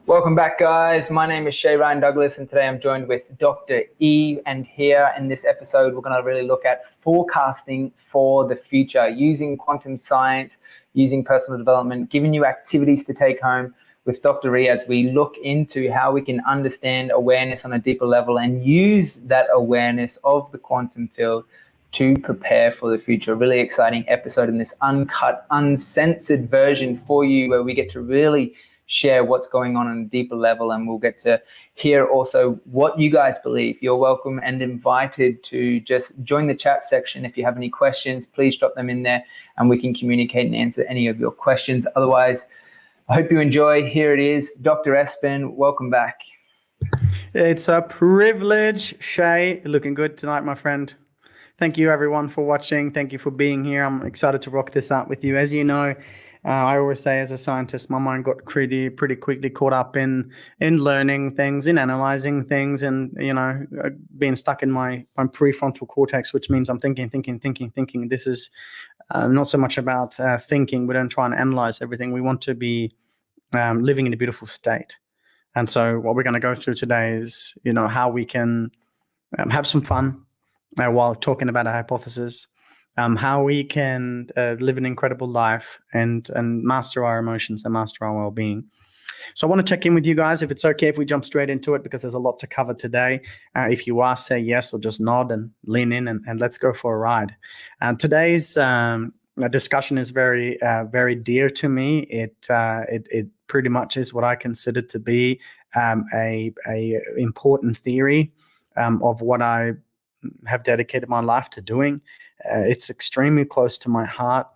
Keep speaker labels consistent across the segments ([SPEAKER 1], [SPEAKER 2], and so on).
[SPEAKER 1] Welcome back, guys. My name is Shay Ryan Douglas, and today I'm joined with Dr. E. And here in this episode, we're going to really look at forecasting for the future using quantum science, using personal development, giving you activities to take home with Dr. E as we look into how we can understand awareness on a deeper level and use that awareness of the quantum field to prepare for the future. A really exciting episode in this uncut, uncensored version for you, where we get to really share what's going on a deeper level, and we'll get to hear also what you guys believe. You're welcome and invited to just join the chat section. If you have any questions, please drop them in there and we can communicate and answer any of your questions. Otherwise, I hope you enjoy. Here it is. Dr. Espen, welcome back.
[SPEAKER 2] It's a privilege, Shay. Looking good tonight, my friend. Thank you, everyone, for watching. Thank you for being here. I'm excited to rock this out with you. As you know, I always say, as a scientist, my mind got pretty quickly caught up in learning things, in analyzing things, and being stuck in my prefrontal cortex, which means I'm thinking. This is not so much about thinking. We don't try and analyze everything. We want to be living in a beautiful state. And so, what we're going to go through today is, how we can have some fun while talking about a hypothesis. How we can live an incredible life and master our emotions and master our well-being. So I want to check in with you guys, if it's okay if we jump straight into it, because there's a lot to cover today. If you are, say yes or just nod and lean in and let's go for a ride. Today's discussion is very dear to me. It pretty much is what I consider to be a important theory of what I have dedicated my life to doing. It's extremely close to my heart.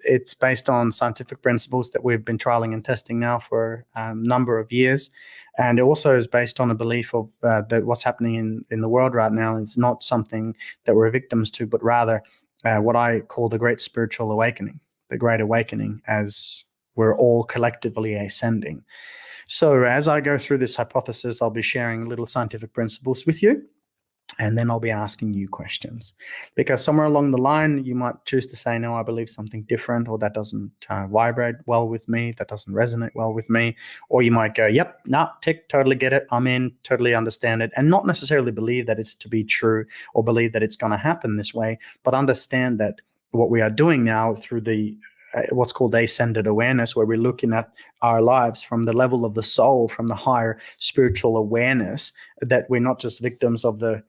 [SPEAKER 2] It's based on scientific principles that we've been trialing and testing now for a number of years. And it also is based on a belief of that what's happening in the world right now is not something that we're victims to, but rather what I call the Great Spiritual Awakening, the Great Awakening, as we're all collectively ascending. So as I go through this hypothesis, I'll be sharing little scientific principles with you. And then I'll be asking you questions, because somewhere along the line, you might choose to say, no, I believe something different, or that doesn't vibrate well with me, that doesn't resonate well with me. Or you might go, yep, nah, tick, totally get it, I'm in, totally understand it, and not necessarily believe that it's to be true or believe that it's going to happen this way, but understand that what we are doing now through the what's called ascended awareness, where we're looking at our lives from the level of the soul, from the higher spiritual awareness, that we're not just victims of the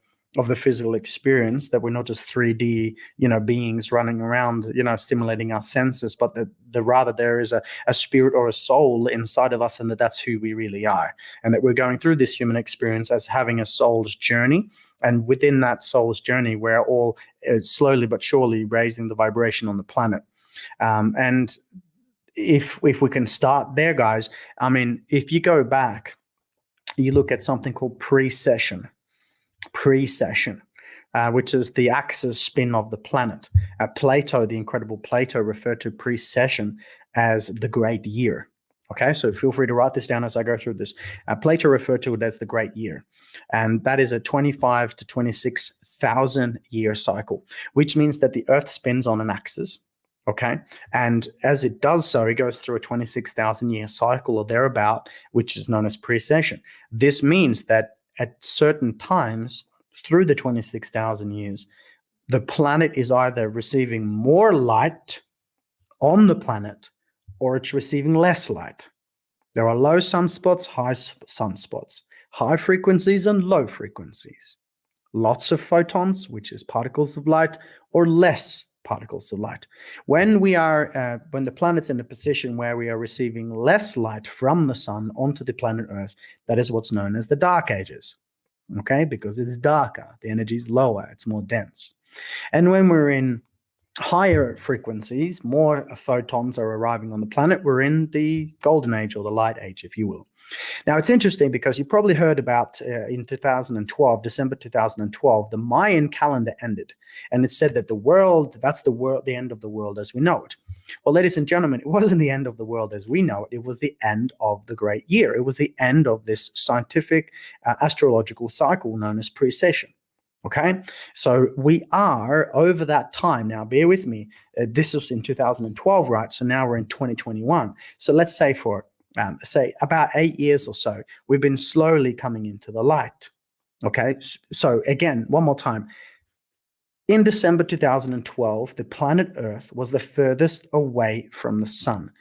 [SPEAKER 2] physical experience, that we're not just 3D, beings running around, stimulating our senses, but that rather there is a spirit or a soul inside of us, and that's who we really are. And that we're going through this human experience as having a soul's journey. And within that soul's journey, we're all slowly but surely raising the vibration on the planet. And if we can start there, guys, I mean, if you go back, you look at something called precession, which is the axis spin of the planet. Plato, the incredible Plato, referred to precession as the great year. Okay, so feel free to write this down as I go through this. Plato referred to it as the great year, and that is a 25 to 26,000 year cycle, which means that the Earth spins on an axis. Okay, and as it does so, it goes through a 26,000 year cycle or thereabout, which is known as precession. This means that at certain times through the 26,000 years, the planet is either receiving more light on the planet or it's receiving less light. There are low sunspots, high sunspots, high frequencies and low frequencies, lots of photons, which is particles of light, or less particles of light. When the planet's in a position where we are receiving less light from the sun onto the planet Earth, that is what's known as the dark ages. Okay, because it's darker, the energy is lower, it's more dense. And when we're in higher frequencies, more photons are arriving on the planet, we're in the golden age, or the light age, if you will. Now, it's interesting because you probably heard about in 2012, December 2012, the Mayan calendar ended. And it said that the end of the world as we know it. Well, ladies and gentlemen, it wasn't the end of the world as we know it. It was the end of the great year. It was the end of this scientific astrological cycle known as precession. Okay, so we are over that time. Now, bear with me. This was in 2012, right? So now we're in 2021. So let's say for say about 8 years or so, we've been slowly coming into the light. Okay, so again, one more time. In December 2012, the planet Earth was the furthest away from the sun.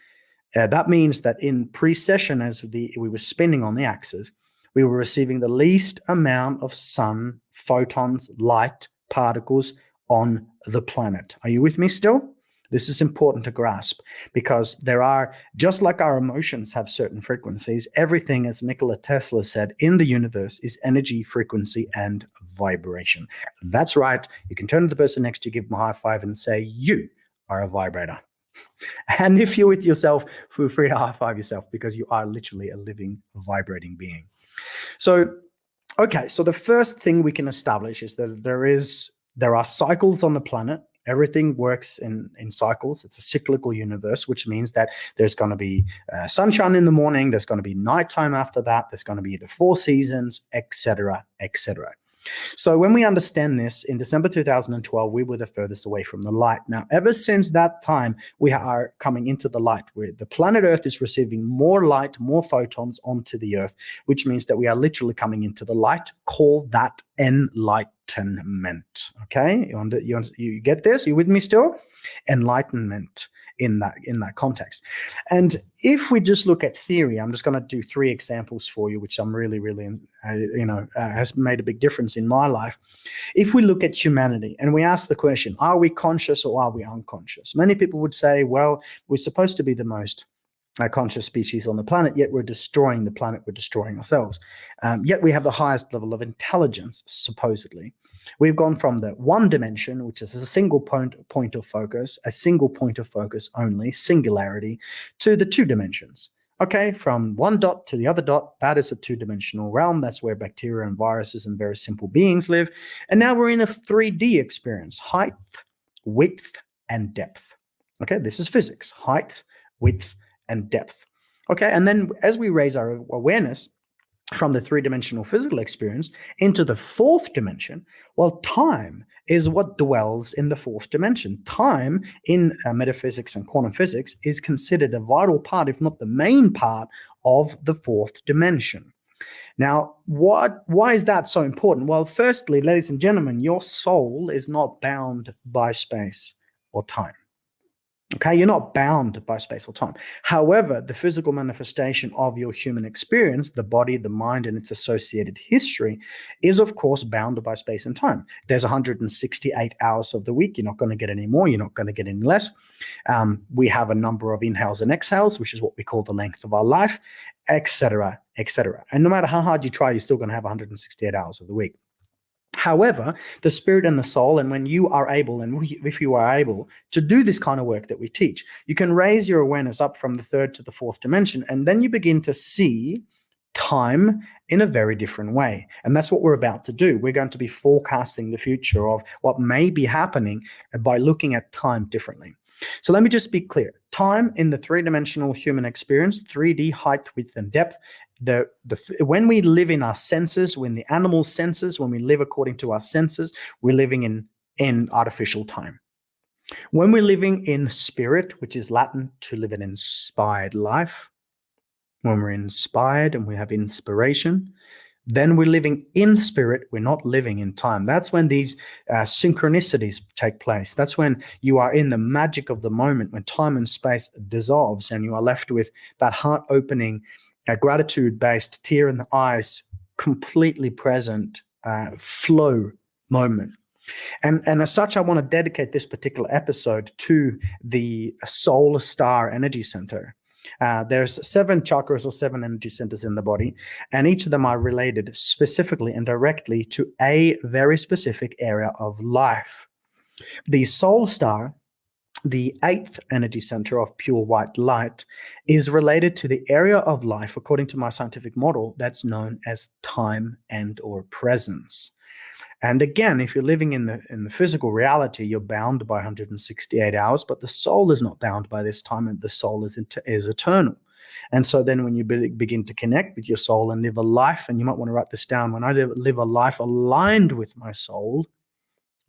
[SPEAKER 2] That means that in precession, as we were spinning on the axis, we were receiving the least amount of sun, photons, light, particles on the planet. Are you with me still? This is important to grasp because there are, just like our emotions have certain frequencies, everything, as Nikola Tesla said, in the universe is energy, frequency, and vibration. That's right. You can turn to the person next to you, give them a high five, and say, you are a vibrator. And if you're with yourself, feel free to high five yourself because you are literally a living, vibrating being. So, okay, so the first thing we can establish is that there are cycles on the planet. Everything works in cycles. It's a cyclical universe, which means that there's going to be sunshine in the morning, there's going to be nighttime after that, there's going to be the 4 seasons, etc., etc. So when we understand this, in December 2012, we were the furthest away from the light. Now, ever since that time, we are coming into the light, where the planet Earth is receiving more light, more photons onto the Earth, which means that we are literally coming into the light. Call that enlightenment. Okay, you get this? You with me still? Enlightenment in that context. And if we just look at theory, I'm just going to do 3 examples for you, which I'm really has made a big difference in my life. If we look at humanity and we ask the question, are we conscious or are we unconscious? Many people would say, well, we're supposed to be the most conscious species on the planet, yet we're destroying the planet, we're destroying ourselves. Yet we have the highest level of intelligence, supposedly. We've gone from the one dimension, which is a single point of focus, a single point of focus only, singularity, to the 2 dimensions. Okay, from one dot to the other dot, that is a 2-dimensional realm. That's where bacteria and viruses and very simple beings live. And now we're in a 3D experience, height, width, and depth. Okay, this is physics, height, width, and depth. Okay, and then as we raise our awareness from the 3-dimensional physical experience into the 4th dimension, well, time is what dwells in the 4th dimension. Time in metaphysics and quantum physics is considered a vital part, if not the main part, of the 4th dimension. Now, why is that so important? Well, firstly, ladies and gentlemen, your soul is not bound by space or time. Okay, you're not bound by space or time. However, the physical manifestation of your human experience, the body, the mind, and its associated history, is of course bound by space and time. There's 168 hours of the week. You're not going to get any more. You're not going to get any less. We have a number of inhales and exhales, which is what we call the length of our life, etc., etc. And no matter how hard you try, you're still going to have 168 hours of the week. However, the spirit and the soul, and when you are able, and if you are able to do this kind of work that we teach, you can raise your awareness up from the 3rd to the 4th dimension, and then you begin to see time in a very different way. And that's what we're about to do. We're going to be forecasting the future of what may be happening by looking at time differently. So let me just be clear. Time in the 3-dimensional human experience, 3D, height, width, and depth, when we live in our senses, when the animal senses, when we live according to our senses, we're living in artificial time. When we're living in spirit, which is Latin to live an inspired life, when we're inspired and we have inspiration, then we're living in spirit. We're not living in time. That's when these synchronicities take place. That's when you are in the magic of the moment, when time and space dissolves and you are left with that heart-opening, gratitude-based, tear in the eyes, completely present flow moment. And as such, I want to dedicate this particular episode to the solar star energy center. There's 7 chakras or 7 energy centers in the body, and each of them are related specifically and directly to a very specific area of life. The soul star, the 8th energy center of pure white light, is related to the area of life, according to my scientific model, that's known as time and or presence. And again, if you're living in the physical reality, you're bound by 168 hours, but the soul is not bound by this time, and the soul is eternal. And so then when you begin to connect with your soul and live a life, and you might want to write this down, when I live a life aligned with my soul,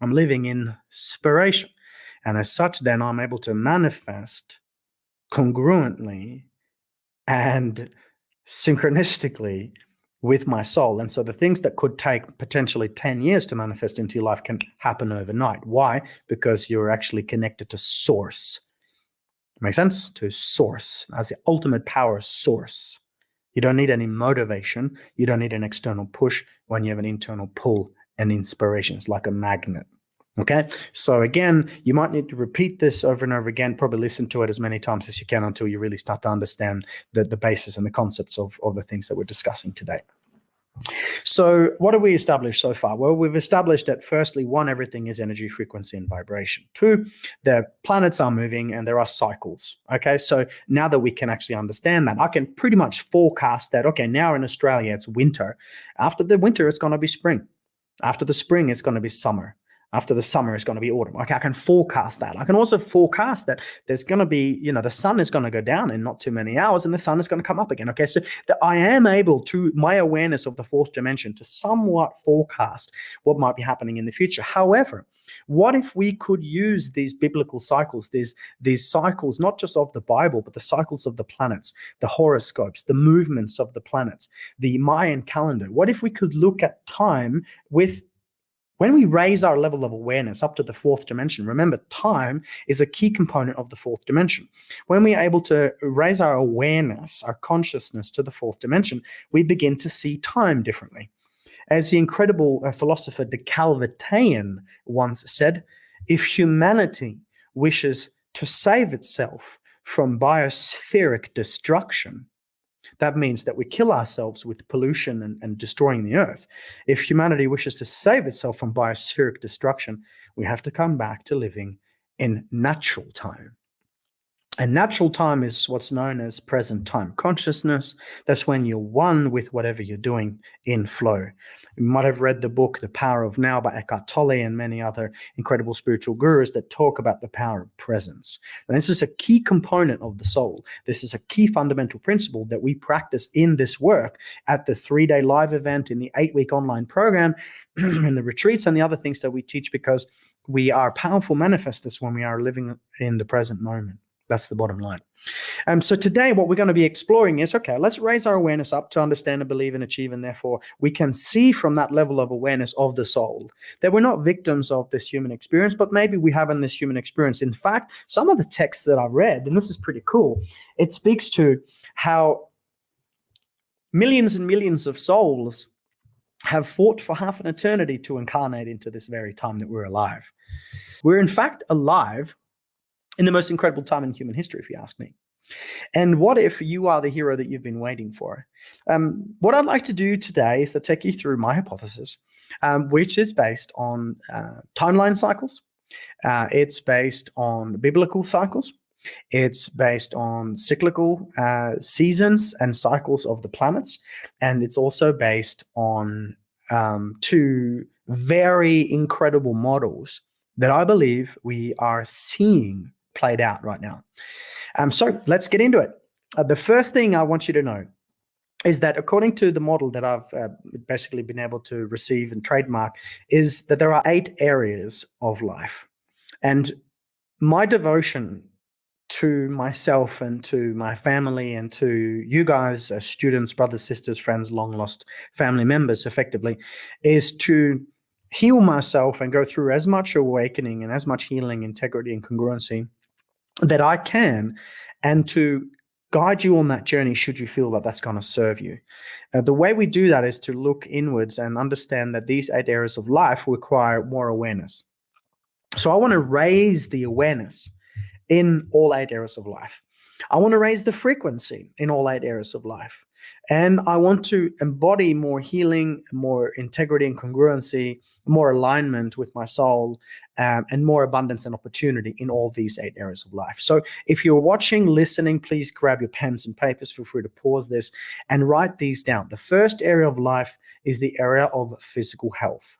[SPEAKER 2] I'm living in inspiration. And as such, then I'm able to manifest congruently and synchronistically with my soul. And so the things that could take potentially 10 years to manifest into your life can happen overnight. Why? Because you're actually connected to source. Make sense? To source. That's the ultimate power source. You don't need any motivation. You don't need an external push when you have an internal pull and inspiration. It's like a magnet. Okay. So again, you might need to repeat this over and over again, probably listen to it as many times as you can until you really start to understand the basis and the concepts of the things that we're discussing today. So what have we established so far? Well, we've established that firstly, one, everything is energy, frequency, and vibration. Two, the planets are moving and there are cycles. Okay, so now that we can actually understand that, I can pretty much forecast that, okay, now in Australia, it's winter. After the winter, it's going to be spring. After the spring, it's going to be summer. After the summer, it's going to be autumn. Okay, I can forecast that. I can also forecast that there's going to be, the sun is going to go down in not too many hours and the sun is going to come up again. Okay, so that I am able to, my awareness of the fourth dimension, to somewhat forecast what might be happening in the future. However, what if we could use these biblical cycles, these cycles, not just of the Bible, but the cycles of the planets, the horoscopes, the movements of the planets, the Mayan calendar? What if we could look at time when we raise our level of awareness up to the fourth dimension? Remember, time is a key component of the fourth dimension. When we are able to raise our awareness, our consciousness to the fourth dimension, we begin to see time differently. As the incredible philosopher de Calvertain once said, if humanity wishes to save itself from biospheric destruction, that means that we kill ourselves with pollution and destroying the earth. If humanity wishes to save itself from biospheric destruction, we have to come back to living in natural time. And natural time is what's known as present time consciousness. That's when you're one with whatever you're doing in flow. You might have read the book, The Power of Now by Eckhart Tolle and many other incredible spiritual gurus that talk about the power of presence. And this is a key component of the soul. This is a key fundamental principle that we practice in this work at the 3-day live event, in the 8-week online program, in the retreats and the other things that we teach, because we are powerful manifestors when we are living in the present moment. That's the bottom line. So today what we're going to be exploring is, okay, let's raise our awareness up to understand and believe and achieve, and therefore we can see from that level of awareness of the soul that we're not victims of this human experience, but maybe we have in this human experience. In fact, some of the texts that I've read, and this is pretty cool, it speaks to how millions and millions of souls have fought for half an eternity to incarnate into this very time that we're alive. We're in fact alive in the most incredible time in human history, if you ask me. And what if you are the hero that you've been waiting for? What I'd like to do today is to take you through my hypothesis, which is based on timeline cycles. It's based on biblical cycles. It's based on cyclical seasons and cycles of the planets. And it's also based on 2 very incredible models that I believe we are seeing played out right now. So let's get into it. The first thing I want you to know is that according to the model that I've basically been able to receive and trademark, is that there are 8 areas of life. And my devotion to myself and to my family and to you guys as students, brothers, sisters, friends, long lost family members, effectively, is to heal myself and go through as much awakening and as much healing, integrity, and congruency that I can, and to guide you on that journey should you feel that that's going to serve you. The way we do that is to look inwards and understand that these 8 areas of life require more awareness. So I want to raise the awareness in all 8 areas of life. I want to raise the frequency in all 8 areas of life. And I want to embody more healing, more integrity and congruency, more alignment with my soul, and more abundance and opportunity in all these 8 areas of life. So if you're watching, listening, please grab your pens and papers. Feel free to pause this and write these down. The first area of life is the area of physical health.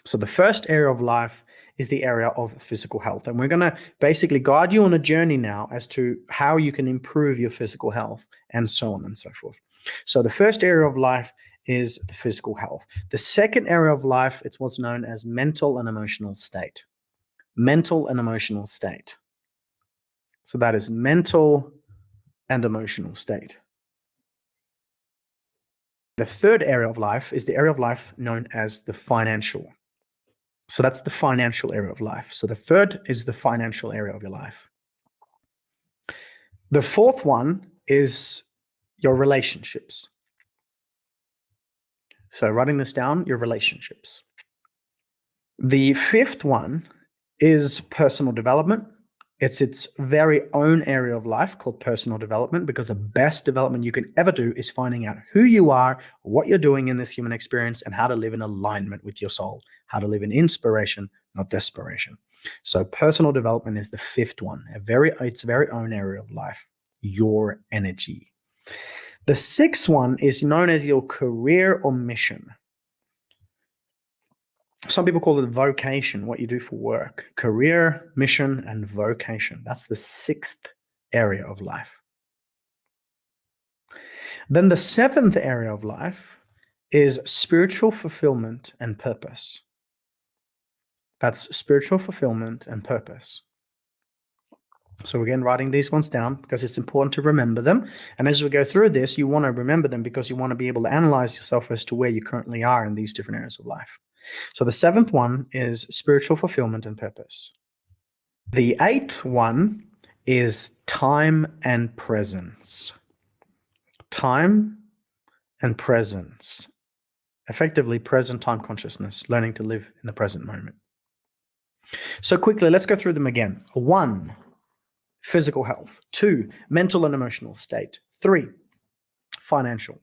[SPEAKER 2] So the first area of life is the area of physical health. And we're going to basically guide you on a journey now as to how you can improve your physical health and so on and so forth. So the first area of life is the physical health. The second area of life, it's what's known as mental and emotional state. Mental and emotional state. So that is mental and emotional state. The third area of life is the area of life known as the financial. So that's the financial area of life. So the third is the financial area of your life. The fourth one is your relationships. So writing this down, your relationships. The fifth one is personal development. It's its very own area of life called personal development, because the best development you can ever do is finding out who you are, what you're doing in this human experience, and how to live in alignment with your soul, how to live in inspiration, not desperation. So personal development is the fifth one, its very own area of life, your energy. The sixth one is known as your career or mission. Some people call it vocation, what you do for work. Career, mission, and vocation. That's the sixth area of life. Then the seventh area of life is spiritual fulfillment and purpose. That's spiritual fulfillment and purpose. So again, writing these ones down because it's important to remember them. And as we go through this, you want to remember them because you want to be able to analyze yourself as to where you currently are in these different areas of life. So the seventh one is spiritual fulfillment and purpose. The eighth one is time and presence. Time and presence. Effectively, present time consciousness, learning to live in the present moment. So quickly, let's go through them again. 1, physical health. 2, mental and emotional state. 3, financial.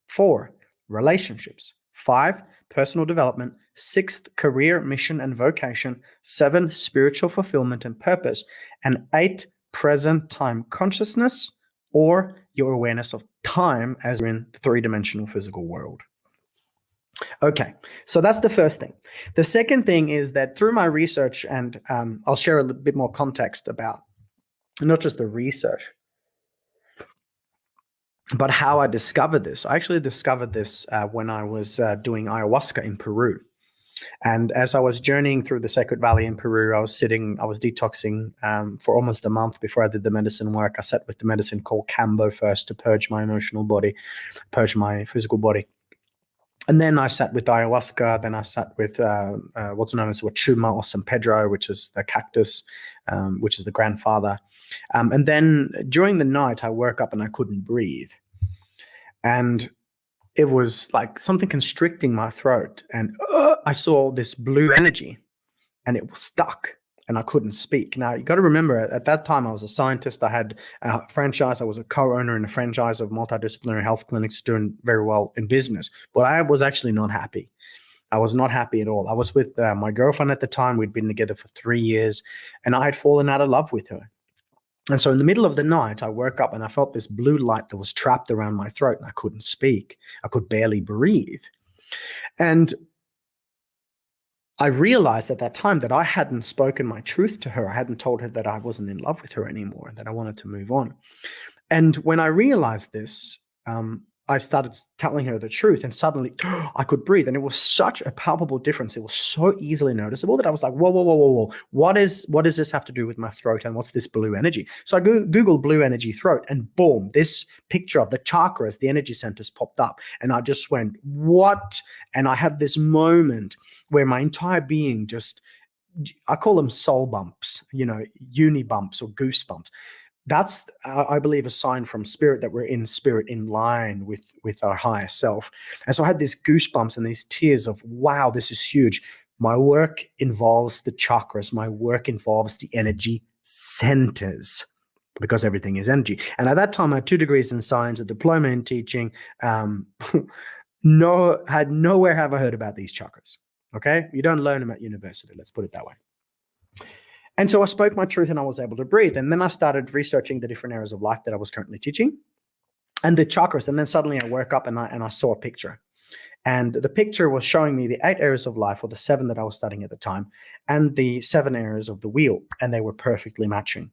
[SPEAKER 2] 4, relationships. 5, personal development. 6, career, mission, and vocation. 7, spiritual fulfillment and purpose. And 8, present time consciousness, or your awareness of time as in the three-dimensional physical world. Okay, so that's the first thing. The second thing is that through my research, and I'll share a little bit more context about not just the research, but how I discovered this. I actually discovered this when I was doing ayahuasca in Peru. And as I was journeying through the Sacred Valley in Peru, I was detoxing for almost a month before I did the medicine work. I sat with the medicine called Kambo first to purge my emotional body, purge my physical body. And then I sat with ayahuasca. Then I sat with what's known as Wachuma or San Pedro, which is the cactus, which is the grandfather. And then during the night, I woke up and I couldn't breathe. And it was like something constricting my throat. And I saw this blue energy and it was stuck and I couldn't speak. Now, you got to remember, at that time, I was a scientist. I had a franchise. I was a co-owner in a franchise of multidisciplinary health clinics doing very well in business. But I was actually not happy. I was not happy at all. I was with my girlfriend at the time. We'd been together for 3 years and I had fallen out of love with her. And so in the middle of the night, I woke up and I felt this blue light that was trapped around my throat and I couldn't speak. I could barely breathe. And I realized at that time that I hadn't spoken my truth to her. I hadn't told her that I wasn't in love with her anymore, that I wanted to move on. And when I realized this, I started telling her the truth and suddenly I could breathe. And it was such a palpable difference. It was so easily noticeable that I was like, whoa. What does this have to do with my throat? And what's this blue energy? So I Googled blue energy throat and boom, this picture of the chakras, the energy centers popped up. And I just went, what? And I had this moment where my entire being just, I call them soul bumps, uni bumps or goosebumps. That's, I believe, a sign from spirit that we're in spirit in line with our higher self. And so I had these goosebumps and these tears of, wow, this is huge. My work involves the chakras. My work involves the energy centers because everything is energy. And at that time, I had 2 degrees in science, a diploma in teaching. Had nowhere have I heard about these chakras. Okay? You don't learn them at university. Let's put it that way. And so I spoke my truth and I was able to breathe. And then I started researching the different areas of life that I was currently teaching and the chakras. And then suddenly I woke up and I saw a picture. And the picture was showing me the 8 areas of life, or the 7 that I was studying at the time, and the 7 areas of the wheel. And they were perfectly matching.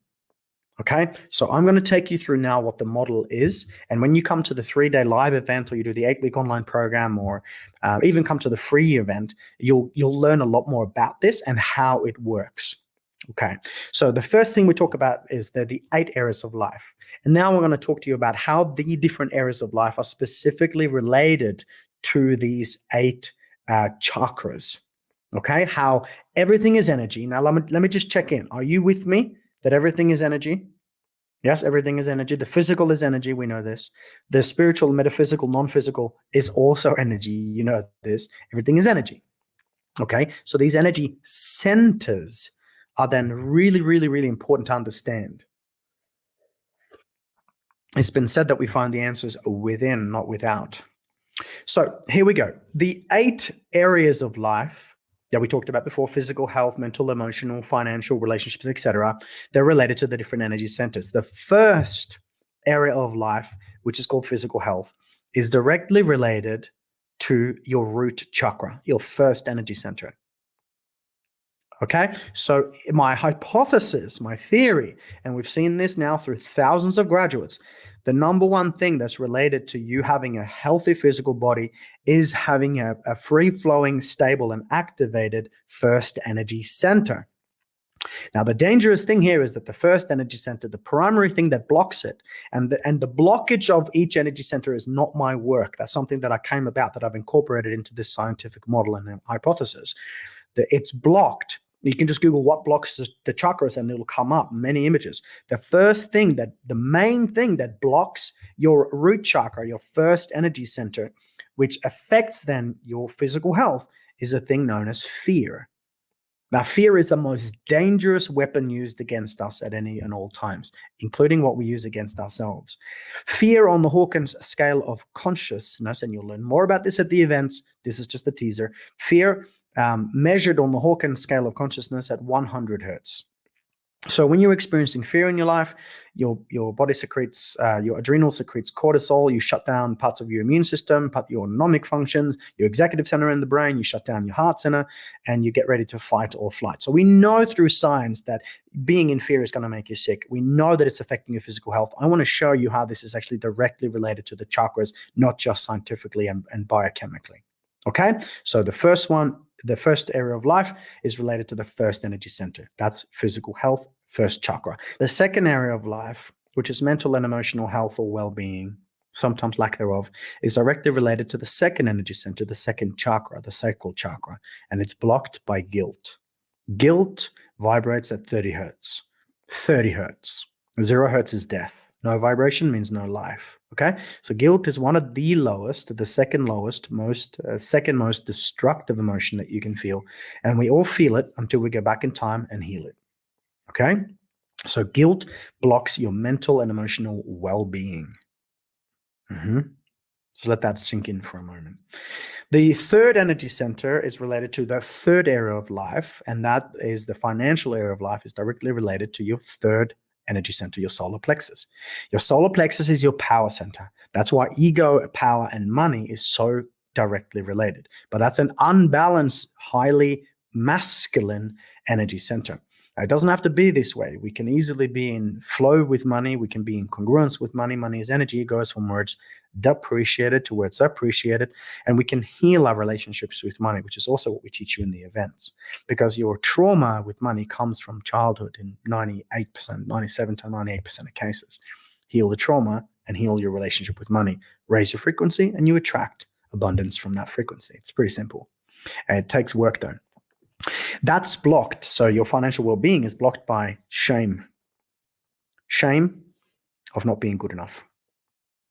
[SPEAKER 2] Okay, so I'm going to take you through now what the model is. And when you come to the 3-day live event, or you do the 8-week online program, or even come to the free event, you'll learn a lot more about this and how it works. Okay, so the first thing we talk about is the 8 areas of life. And now we're going to talk to you about how the different areas of life are specifically related to these 8 chakras. Okay, how everything is energy. Now, let me just check in. Are you with me that everything is energy? Yes, everything is energy. The physical is energy. We know this. The spiritual, metaphysical, non-physical is also energy. You know this. Everything is energy. Okay, so these energy centers are then really, really, really important to understand. It's been said that we find the answers within, not without. So here we go. The 8 areas of life that we talked about before: physical health, mental, emotional, financial, relationships, etc. They're related to the different energy centers. The first area of life, which is called physical health, is directly related to your root chakra, your first energy center. Okay, so my hypothesis, my theory, and we've seen this now through thousands of graduates, the number one thing that's related to you having a healthy physical body is having a free-flowing, stable, and activated first energy center. Now, the dangerous thing here is that the first energy center, the primary thing that blocks it, and the blockage of each energy center is not my work. That's something that I came about, that I've incorporated into this scientific model and hypothesis. That it's blocked. You can just Google what blocks the chakras and it'll come up many images. The main thing that blocks your root chakra, your first energy center, which affects then your physical health, is a thing known as fear. Now, fear is the most dangerous weapon used against us at any and all times, including what we use against ourselves. Fear on the Hawkins scale of consciousness, and you'll learn more about this at the events. This is just a teaser. Fear measured on the Hawkins scale of consciousness at 100 hertz. So when you're experiencing fear in your life, your body secretes, your adrenal secretes cortisol, you shut down parts of your immune system, your autonomic functions, your executive center in the brain, you shut down your heart center, and you get ready to fight or flight. So we know through science that being in fear is going to make you sick. We know that it's affecting your physical health. I want to show you how this is actually directly related to the chakras, not just scientifically and biochemically. Okay, so the first area of life is related to the first energy center. That's physical health, first chakra. The second area of life, which is mental and emotional health or well-being, sometimes lack thereof, is directly related to the second energy center, the second chakra, the sacral chakra, and it's blocked by guilt. Guilt vibrates at 30 hertz. 30 hertz. 0 hertz is death. No vibration means no life. Okay, so guilt is one of the lowest, the second lowest, second most destructive emotion that you can feel, and we all feel it until we go back in time and heal it. Okay, so guilt blocks your mental and emotional well-being. So let that sink in for a moment. The third energy center is related to the third area of life, and that is the financial area of life, is directly related to your third energy center, your solar plexus. Your solar plexus is your power center. That's why ego, power, and money is so directly related. But that's an unbalanced, highly masculine energy center. Now, it doesn't have to be this way. We can easily be in flow with money. We can be in congruence with money. Money is energy. It goes from words depreciated to words appreciated. And we can heal our relationships with money, which is also what we teach you in the events. Because your trauma with money comes from childhood in 97 to 98% of cases. Heal the trauma and heal your relationship with money. Raise your frequency and you attract abundance from that frequency. It's pretty simple. And it takes work though. That's blocked. So your financial well-being is blocked by shame. Shame of not being good enough.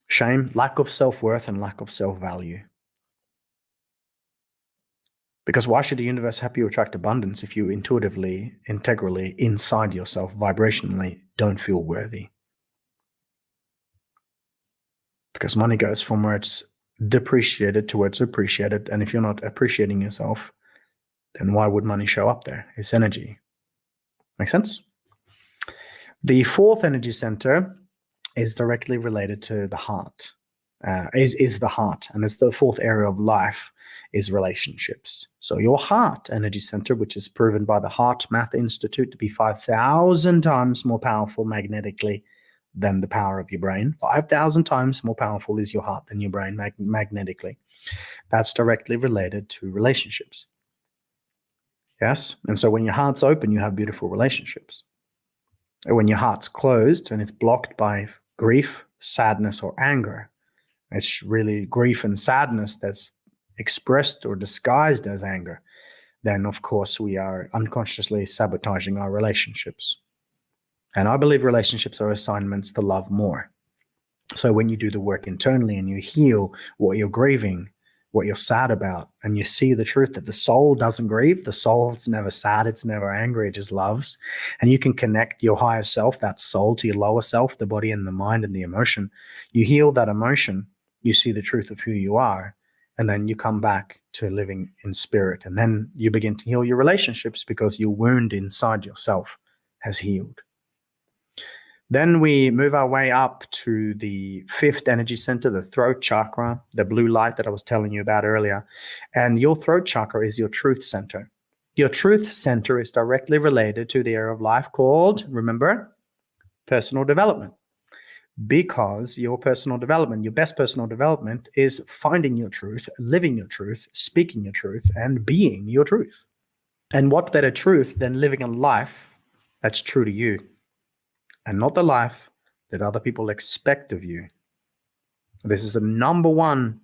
[SPEAKER 2] Shame, lack of self-worth, and lack of self-value. Because why should the universe help you attract abundance if you intuitively, integrally, inside yourself, vibrationally, don't feel worthy? Because money goes from where it's depreciated to where it's appreciated. And if you're not appreciating yourself, then why would money show up there? It's energy. Make sense? The fourth energy center is directly related to the heart, is the heart. And it's the fourth area of life is relationships. So your heart energy center, which is proven by the Heart Math Institute to be 5,000 times more powerful magnetically than the power of your brain. 5,000 times more powerful is your heart than your brain magnetically. That's directly related to relationships. Yes? And so when your heart's open, you have beautiful relationships. And when your heart's closed and it's blocked by grief, sadness, or anger, it's really grief and sadness that's expressed or disguised as anger, then of course we are unconsciously sabotaging our relationships. And I believe relationships are assignments to love more. So when you do the work internally and you heal what you're grieving, what you're sad about, and you see the truth that the soul doesn't grieve, the soul's never sad, it's never angry, it just loves, and you can connect your higher self, that soul, to your lower self, the body and the mind and the emotion. You heal that emotion, you see the truth of who you are, and then you come back to living in spirit. And then you begin to heal your relationships because your wound inside yourself has healed. Then we move our way up to the fifth energy center, the throat chakra, the blue light that I was telling you about earlier. And your throat chakra is your truth center. Your truth center is directly related to the area of life called, remember, personal development. Because your personal development, your best personal development, is finding your truth, living your truth, speaking your truth, and being your truth. And what better truth than living a life that's true to you, and not the life that other people expect of you. This is the number one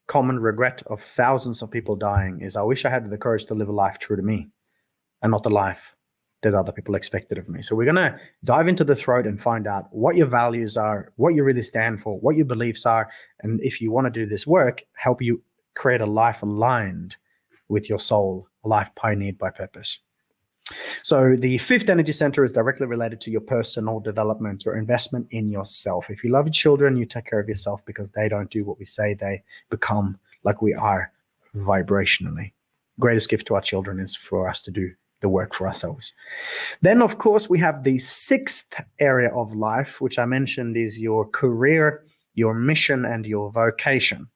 [SPEAKER 2] common regret of thousands of people dying, is I wish I had the courage to live a life true to me and not the life that other people expected of me. So we're going to dive into the throat and find out what your values are, what you really stand for, what your beliefs are. And if you want to do this work, help you create a life aligned with your soul, a life pioneered by purpose. So the fifth energy center is directly related to your personal development, your investment in yourself. If you love your children, you take care of yourself because they don't do what we say, they become like we are vibrationally. Greatest gift to our children is for us to do the work for ourselves. Then, of course, we have the sixth area of life, which I mentioned is your career, your mission, and your vocation.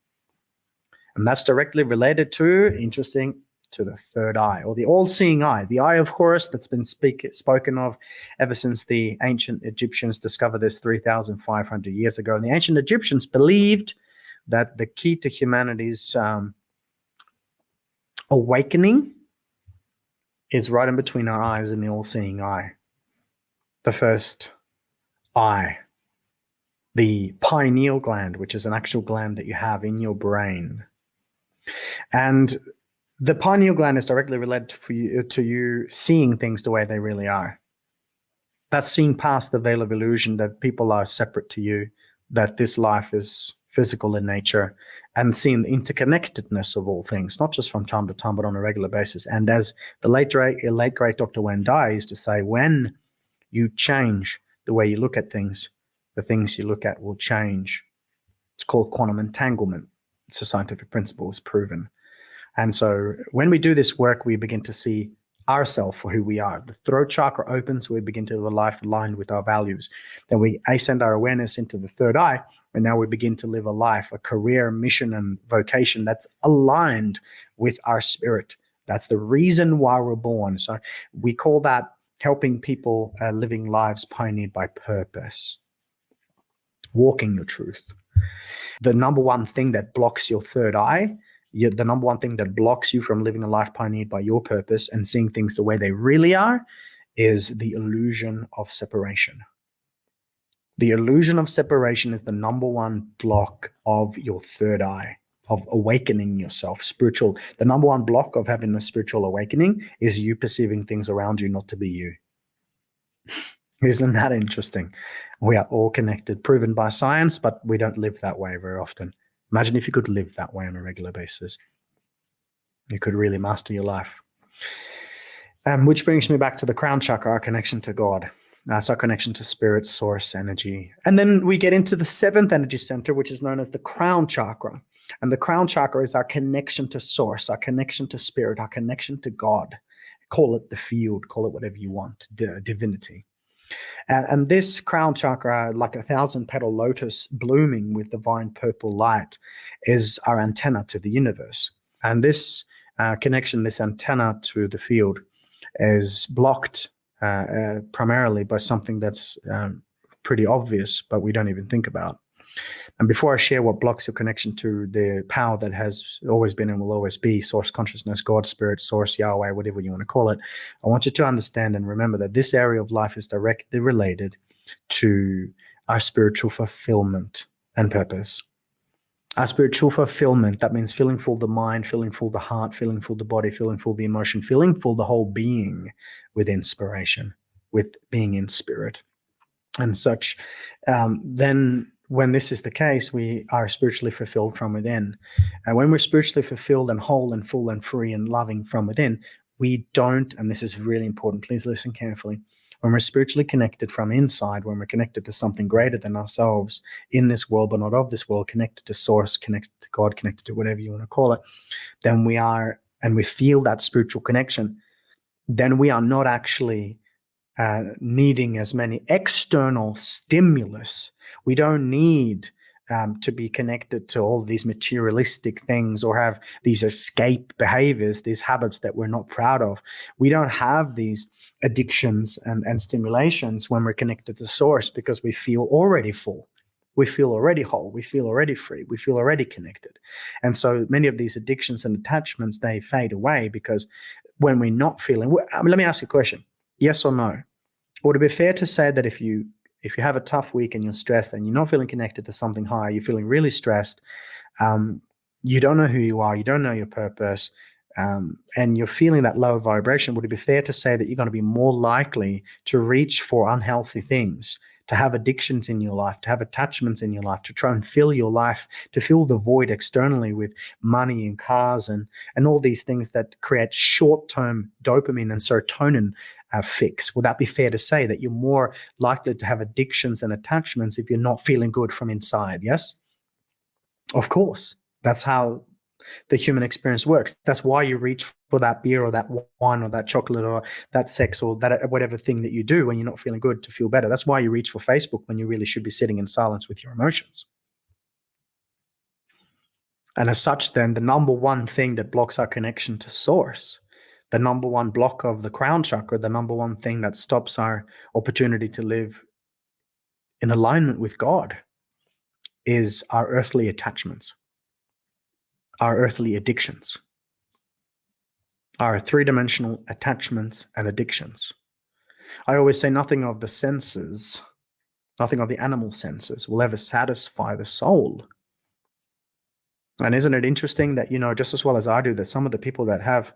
[SPEAKER 2] And that's directly related to, interesting, to the third eye, or the all-seeing eye, the eye of Horus that's been spoken of ever since the ancient Egyptians discovered this 3,500 years ago. And the ancient Egyptians believed that the key to humanity's awakening is right in between our eyes and the all-seeing eye. The first eye, the pineal gland, which is an actual gland that you have in your brain. And the pineal gland is directly related to you seeing things the way they really are. That's seeing past the veil of illusion that people are separate to you, that this life is physical in nature, and seeing the interconnectedness of all things, not just from time to time, but on a regular basis. And as the late great Dr. Wen Dai used to say, when you change the way you look at things, the things you look at will change. It's called quantum entanglement. It's a scientific principle, it's proven. And so when we do this work, we begin to see ourselves for who we are. The throat chakra opens, we begin to live a life aligned with our values. Then we ascend our awareness into the third eye, and now we begin to live a life, a career, mission, and vocation that's aligned with our spirit. That's the reason why we're born. So we call that helping people living lives pioneered by purpose, walking your truth. The number one thing that blocks your third eye, the number one thing that blocks you from living a life pioneered by your purpose and seeing things the way they really are, is the illusion of separation. The illusion of separation is the number one block of your third eye, of awakening yourself, spiritual. The number one block of having a spiritual awakening is you perceiving things around you not to be you. Isn't that interesting? We are all connected, proven by science, but we don't live that way very often. Imagine if you could live that way on a regular basis. You could really master your life. Which brings me back to the crown chakra, our connection to God. That's our connection to spirit, source, energy. And then we get into the seventh energy center, which is known as the crown chakra. And the crown chakra is our connection to source, our connection to spirit, our connection to God. Call it the field, call it whatever you want, divinity. And this crown chakra, like a 1,000-petal lotus blooming with divine purple light, is our antenna to the universe. And this connection, this antenna to the field, is blocked primarily by something that's pretty obvious, but we don't even think about. And before I share what blocks your connection to the power that has always been and will always be, source consciousness, God, spirit, source, Yahweh, whatever you want to call it, I want you to understand and remember that this area of life is directly related to our spiritual fulfillment and purpose. Our spiritual fulfillment, that means feeling full the mind, feeling full the heart, feeling full the body, feeling full the emotion, feeling full the whole being with inspiration, with being in spirit and such. Then when this is the case, we are spiritually fulfilled from within. And when we're spiritually fulfilled and whole and full and free and loving from within, we don't, and this is really important, please listen carefully. When we're spiritually connected from inside, when we're connected to something greater than ourselves in this world, but not of this world, connected to source, connected to God, connected to whatever you want to call it, then we are, and we feel that spiritual connection, then we are not actually needing as many external stimulus. We don't need to be connected to all these materialistic things or have these escape behaviors, these habits that we're not proud of. We don't have these addictions and stimulations when we're connected to source, because we feel already full. We feel already whole. We feel already free. We feel already connected. And so many of these addictions and attachments, they fade away, because when we're not feeling, let me ask you a question. Yes or no? Would it be fair to say that if you have a tough week and you're stressed and you're not feeling connected to something higher, you're feeling really stressed, you don't know who you are, you don't know your purpose, and you're feeling that low vibration, would it be fair to say that you're going to be more likely to reach for unhealthy things, to have addictions in your life, to have attachments in your life, to try and fill your life, to fill the void externally with money and cars and all these things that create short-term dopamine and serotonin fix? Would that be fair to say that you're more likely to have addictions and attachments if you're not feeling good from inside? Yes? Of course. That's how the human experience works. That's why you reach for that beer or that wine or that chocolate or that sex or that whatever thing that you do when you're not feeling good to feel better. That's why you reach for Facebook when you really should be sitting in silence with your emotions. And as such, then, the number one thing that blocks our connection to source, the number one block of the crown chakra, the number one thing that stops our opportunity to live in alignment with God, is our earthly attachments, our earthly addictions, our three-dimensional attachments and addictions. I always say nothing of the senses, nothing of the animal senses will ever satisfy the soul. And isn't it interesting that, just as well as I do, that some of the people that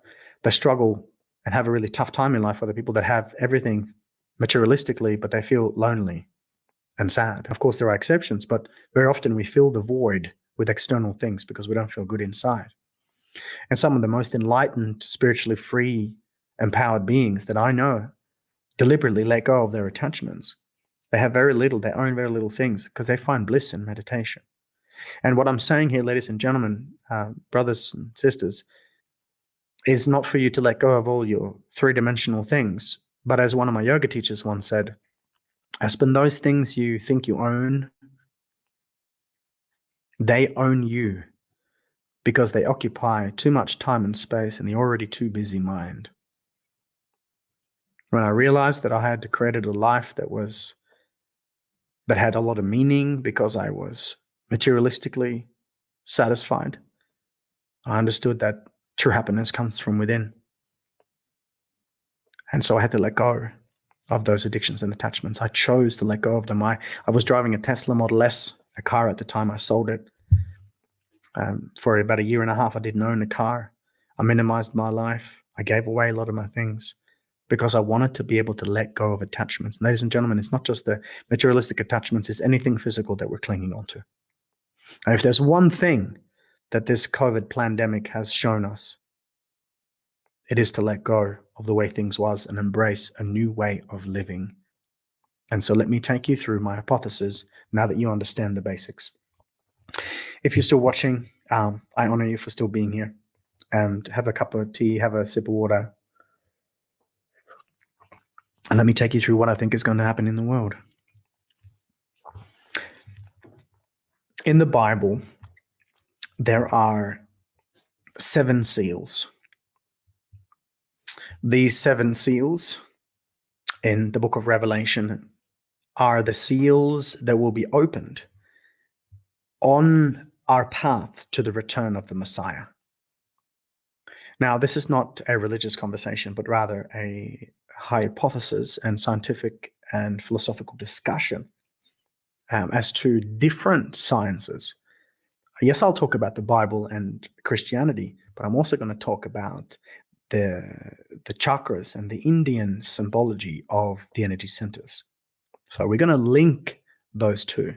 [SPEAKER 2] struggle and have a really tough time in life are the people that have everything materialistically, but they feel lonely and sad. Of course, there are exceptions, but very often we fill the void with external things because we don't feel good inside. And some of the most enlightened, spiritually free, empowered beings that I know deliberately let go of their attachments. They have very little, they own very little things because they find bliss in meditation. And what I'm saying here, ladies and gentlemen, brothers and sisters, is not for you to let go of all your three-dimensional things. But as one of my yoga teachers once said, Espen, those things you think you own, they own you because they occupy too much time and space in the already too busy mind. When I realized that I had created a life that had a lot of meaning because I was materialistically satisfied, I understood that true happiness comes from within. And so I had to let go of those addictions and attachments. I chose to let go of them. I was driving a Tesla Model S, a car at the time. I sold it. For about a year and a half, I didn't own a car. I minimized my life. I gave away a lot of my things because I wanted to be able to let go of attachments. Ladies and gentlemen, it's not just the materialistic attachments, it's anything physical that we're clinging onto. And if there's one thing that this COVID pandemic has shown us, it is to let go of the way things was and embrace a new way of living. And so let me take you through my hypothesis now that you understand the basics. If you're still watching, I honor you for still being here. And have a cup of tea, have a sip of water. And let me take you through what I think is going to happen in the world. In the Bible, there are 7 seals. These 7 seals in the book of Revelation are the seals that will be opened on our path to the return of the Messiah. Now, this is not a religious conversation, but rather a hypothesis and scientific and philosophical discussion as to different sciences. Yes, I'll talk about the Bible and Christianity, but I'm also going to talk about the chakras and the Indian symbology of the energy centers. So we're going to link those two.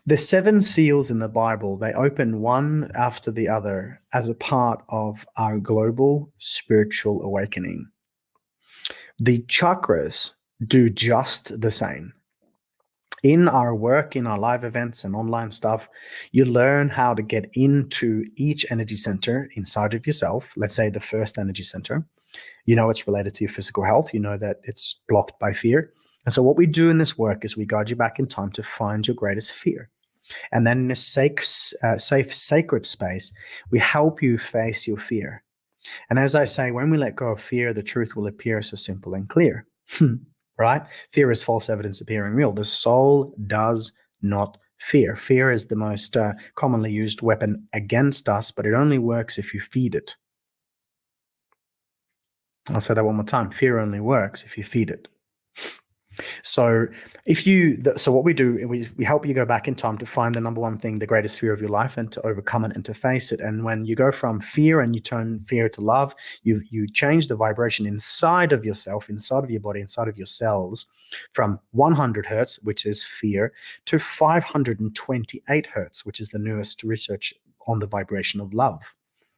[SPEAKER 2] The 7 seals in the Bible, they open one after the other as a part of our global spiritual awakening. The chakras do just the same. In our work, in our live events and online stuff, you learn how to get into each energy center inside of yourself. Let's say the first energy center. You know it's related to your physical health. You know that it's blocked by fear. And so what we do in this work is we guide you back in time to find your greatest fear. And then in a safe, sacred space, we help you face your fear. And as I say, when we let go of fear, the truth will appear so simple and clear. Right? Fear is false evidence appearing real. The soul does not fear. Fear is the most commonly used weapon against us, but it only works if you feed it. I'll say that one more time. Fear only works if you feed it. So what we do, we help you go back in time to find the number one thing, the greatest fear of your life, and to overcome it and to face it. And when you go from fear and you turn fear to love, you change the vibration inside of yourself, inside of your body, inside of your cells from 100 hertz, which is fear, to 528 hertz, which is the newest research on the vibration of love.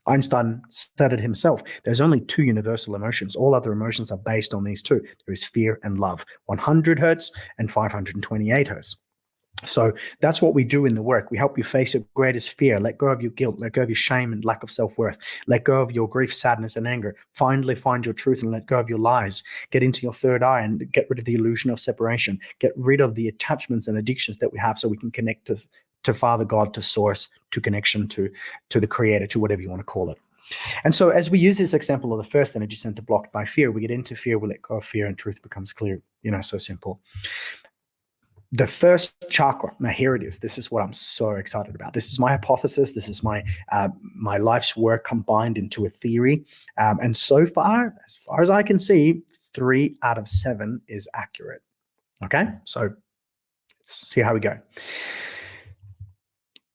[SPEAKER 2] Einstein said it himself. There's only 2 universal emotions. All other emotions are based on these 2. There is fear and love, 100 hertz and 528 hertz. So that's what we do in the work. We help you face your greatest fear, let go of your guilt, let go of your shame and lack of self-worth, let go of your grief, sadness, and anger. Finally find your truth and let go of your lies. Get into your third eye and get rid of the illusion of separation. Get rid of the attachments and addictions that we have so we can connect to Father God, to Source, to connection, to the Creator, to whatever you want to call it. And so as we use this example of the first energy center blocked by fear, we get into fear, we let go of fear, and truth becomes clear. So simple. The first chakra, now here it is. This is what I'm so excited about. This is my hypothesis. This is my life's work combined into a theory. And so far, as far as I can see, 3 out of 7 is accurate. Okay, so let's see how we go.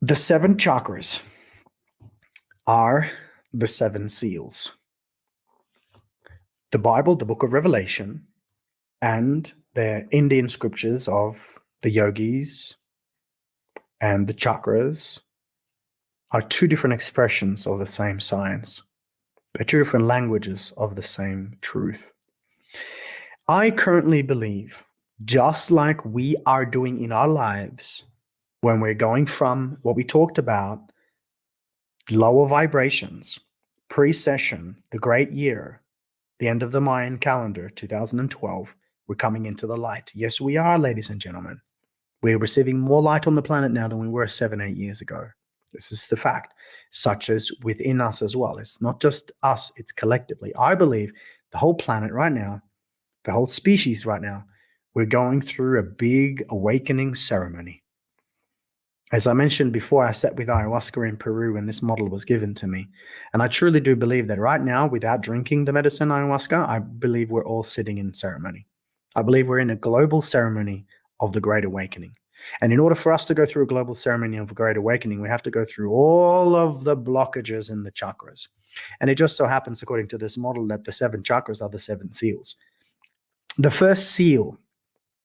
[SPEAKER 2] The 7 chakras are the 7 seals. The Bible, the book of Revelation, and the Indian scriptures of the yogis and the chakras are 2 different expressions of the same science. They're 2 different languages of the same truth. I currently believe, just like we are doing in our lives, when we're going from what we talked about, lower vibrations, pre-session, the great year, the end of the Mayan calendar, 2012, we're coming into the light. Yes, we are, ladies and gentlemen. We're receiving more light on the planet now than we were 7-8 years ago. This is the fact, such as within us as well. It's not just us, it's collectively. I believe the whole planet right now, the whole species right now, we're going through a big awakening ceremony. As I mentioned before, I sat with ayahuasca in Peru when this model was given to me. And I truly do believe that right now, without drinking the medicine ayahuasca, I believe we're all sitting in ceremony. I believe we're in a global ceremony of the Great Awakening. And in order for us to go through a global ceremony of the Great Awakening, we have to go through all of the blockages in the chakras. And it just so happens, according to this model, that the 7 chakras are the 7 seals. The first seal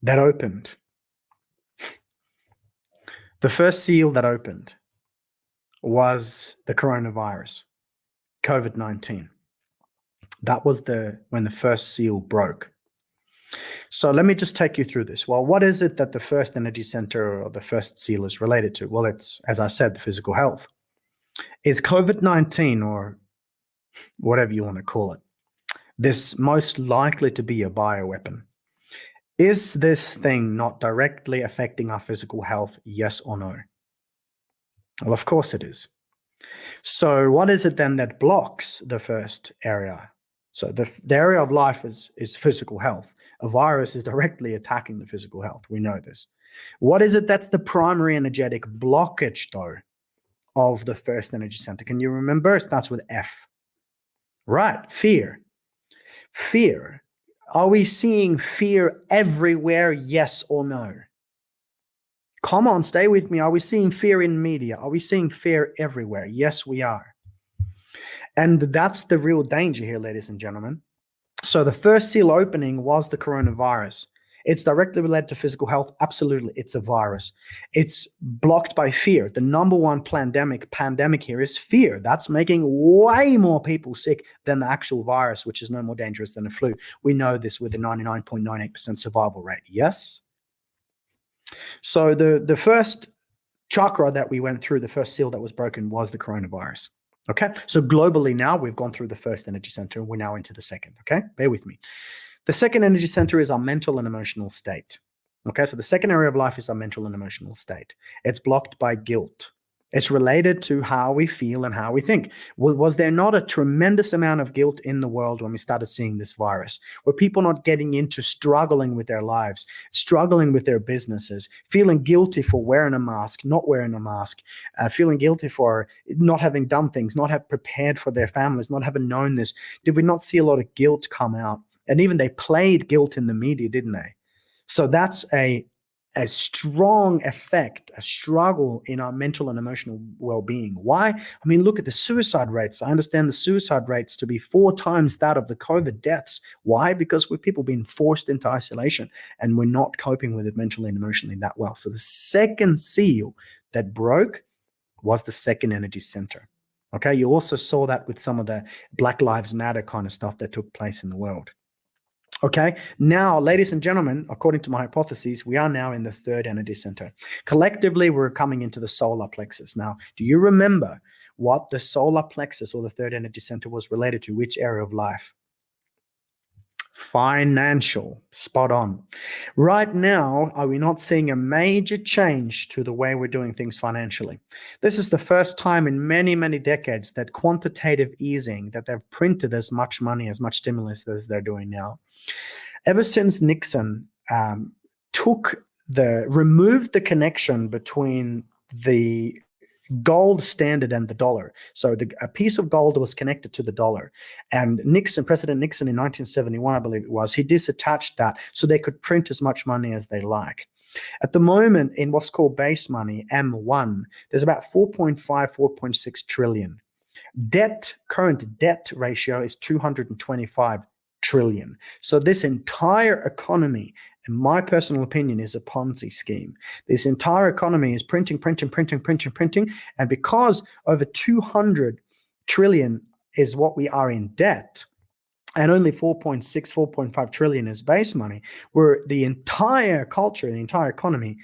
[SPEAKER 2] that opened was the coronavirus, COVID-19. That was when the first seal broke. So let me just take you through this. Well, what is it that the first energy center or the first seal is related to? Well, it's, as I said, the physical health. Is COVID-19, or whatever you want to call it, this most likely to be a bioweapon? Is this thing not directly affecting our physical health, yes or no? Well, of course it is. So what is it then that blocks the first area? So the area of life is physical health. A virus is directly attacking the physical health. We know this. What is it that's the primary energetic blockage, though, of the first energy center? Can you remember? It starts with F. Right, fear. Fear. Are we seeing fear everywhere, yes or no? Come on, stay with me. Are we seeing fear in media? Are we seeing fear everywhere? Yes, we are. And that's the real danger here, ladies and gentlemen. So the first seal opening was the coronavirus. It's directly related to physical health. Absolutely, it's a virus. It's blocked by fear. The number one pandemic here is fear. That's making way more people sick than the actual virus, which is no more dangerous than the flu. We know this with a 99.98% survival rate. Yes? So the first chakra that we went through, the first seal that was broken, was the coronavirus. Okay, so globally now we've gone through the first energy center and we're now into the second. Okay, bear with me. The second energy center is our mental and emotional state. Okay, so the second area of life is our mental and emotional state. It's blocked by guilt. It's related to how we feel and how we think. Was there not a tremendous amount of guilt in the world when we started seeing this virus? Were people not getting into struggling with their lives, struggling with their businesses, feeling guilty for wearing a mask, not wearing a mask, feeling guilty for not having done things, not have prepared for their families, not having known this? Did we not see a lot of guilt come out? And even they played guilt in the media, didn't they? So that's a strong effect, a struggle in our mental and emotional well-being. Why? I mean, look at the suicide rates. I understand the suicide rates to be 4 times that of the COVID deaths. Why? Because we're people being forced into isolation and we're not coping with it mentally and emotionally that well. So the second seal that broke was the second energy center. Okay, you also saw that with some of the Black Lives Matter kind of stuff that took place in the world. Okay, now, ladies and gentlemen, according to my hypotheses, we are now in the third energy center. Collectively, we're coming into the solar plexus. Now, do you remember what the solar plexus or the third energy center was related to? Which area of life? Financial. Spot on. Right now, are we not seeing a major change to the way we're doing things financially? This is the first time in many, many decades that quantitative easing, that they've printed as much money, as much stimulus as they're doing now. Ever since Nixon removed the connection between the gold standard and the dollar. So a piece of gold was connected to the dollar. And President Nixon in 1971, I believe it was, he disattached that so they could print as much money as they like. At the moment, in what's called base money, M1, there's about 4.5, 4.6 trillion. Current debt ratio is 225 trillion. So this entire economy, in my personal opinion, is a Ponzi scheme. This entire economy is printing. And because over 200 trillion is what we are in debt, and only 4.6, 4.5 trillion is base money, where the entire culture, the entire economy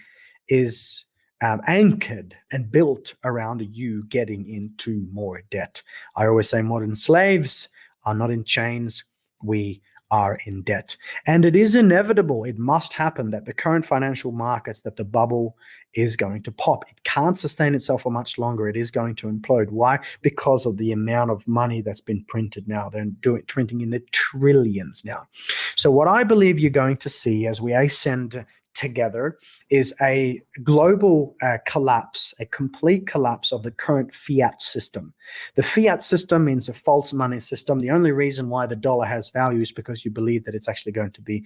[SPEAKER 2] is anchored and built around you getting into more debt. I always say modern slaves are not in chains. We are in debt. And it is inevitable, it must happen, that the current financial markets, that the bubble is going to pop. It can't sustain itself for much longer. It is going to implode. Why? Because of the amount of money that's been printed now. They're printing in the trillions now. So what I believe you're going to see as we ascend together is a global collapse, a complete collapse of the current fiat system. The fiat system means a false money system. The only reason why the dollar has value is because you believe that it's actually going to be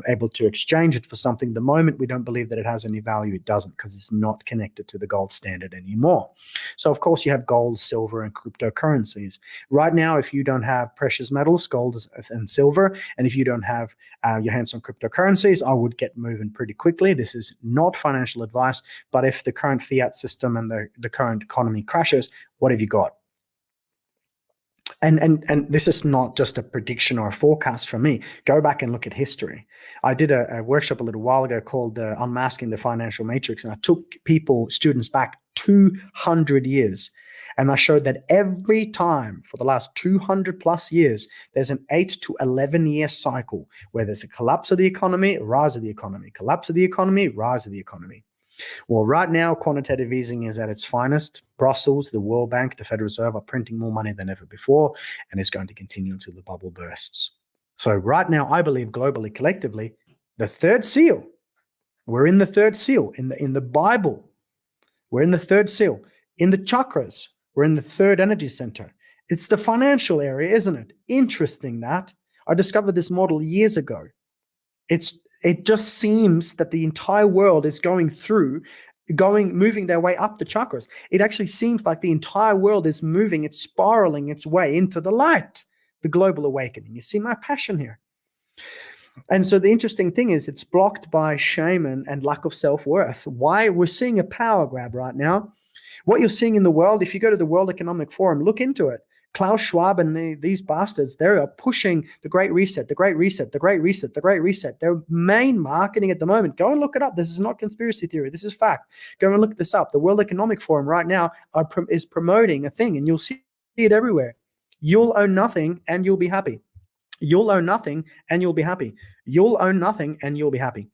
[SPEAKER 2] able to exchange it for something. The moment we don't believe that it has any value, it doesn't, because it's not connected to the gold standard anymore. So of course you have gold, silver, and cryptocurrencies. Right now, if you don't have precious metals, gold and silver, and if you don't have your hands on cryptocurrencies, I would get moving pretty quickly. This is not financial advice, but if the current fiat system and the current economy crashes, what have you got? And this is not just a prediction or a forecast from me. Go back and look at history. I did a workshop a little while ago called Unmasking the Financial Matrix, and I took students back 200 years. And I showed that every time for the last 200 plus years, there's an 8 to 11 year cycle where there's a collapse of the economy, rise of the economy, collapse of the economy, rise of the economy. Well, right now, quantitative easing is at its finest. Brussels, the World Bank, the Federal Reserve are printing more money than ever before, and it's going to continue until the bubble bursts. So right now, I believe globally, collectively, the third seal We're in the third seal in the Bible. We're in the third seal. In the chakras, we're in the third energy center. It's the financial area, isn't it? Interesting that. I discovered this model years ago. It just seems that the entire world is moving their way up the chakras. It actually seems like the entire world is moving, it's spiraling its way into the light, the global awakening. You see my passion here. And so the interesting thing is it's blocked by shame and lack of self-worth. Why? We're seeing a power grab right now. What you're seeing in the world, if you go to the World Economic Forum, look into it. Klaus Schwab and these bastards, they are pushing the Great Reset, the Great Reset, the Great Reset, the Great Reset. Their main marketing at the moment, go and look it up. This is not conspiracy theory. This is fact. Go and look this up. The World Economic Forum right now is promoting a thing, and you'll see it everywhere. You'll own nothing and you'll be happy. You'll own nothing and you'll be happy. You'll own nothing and you'll be happy.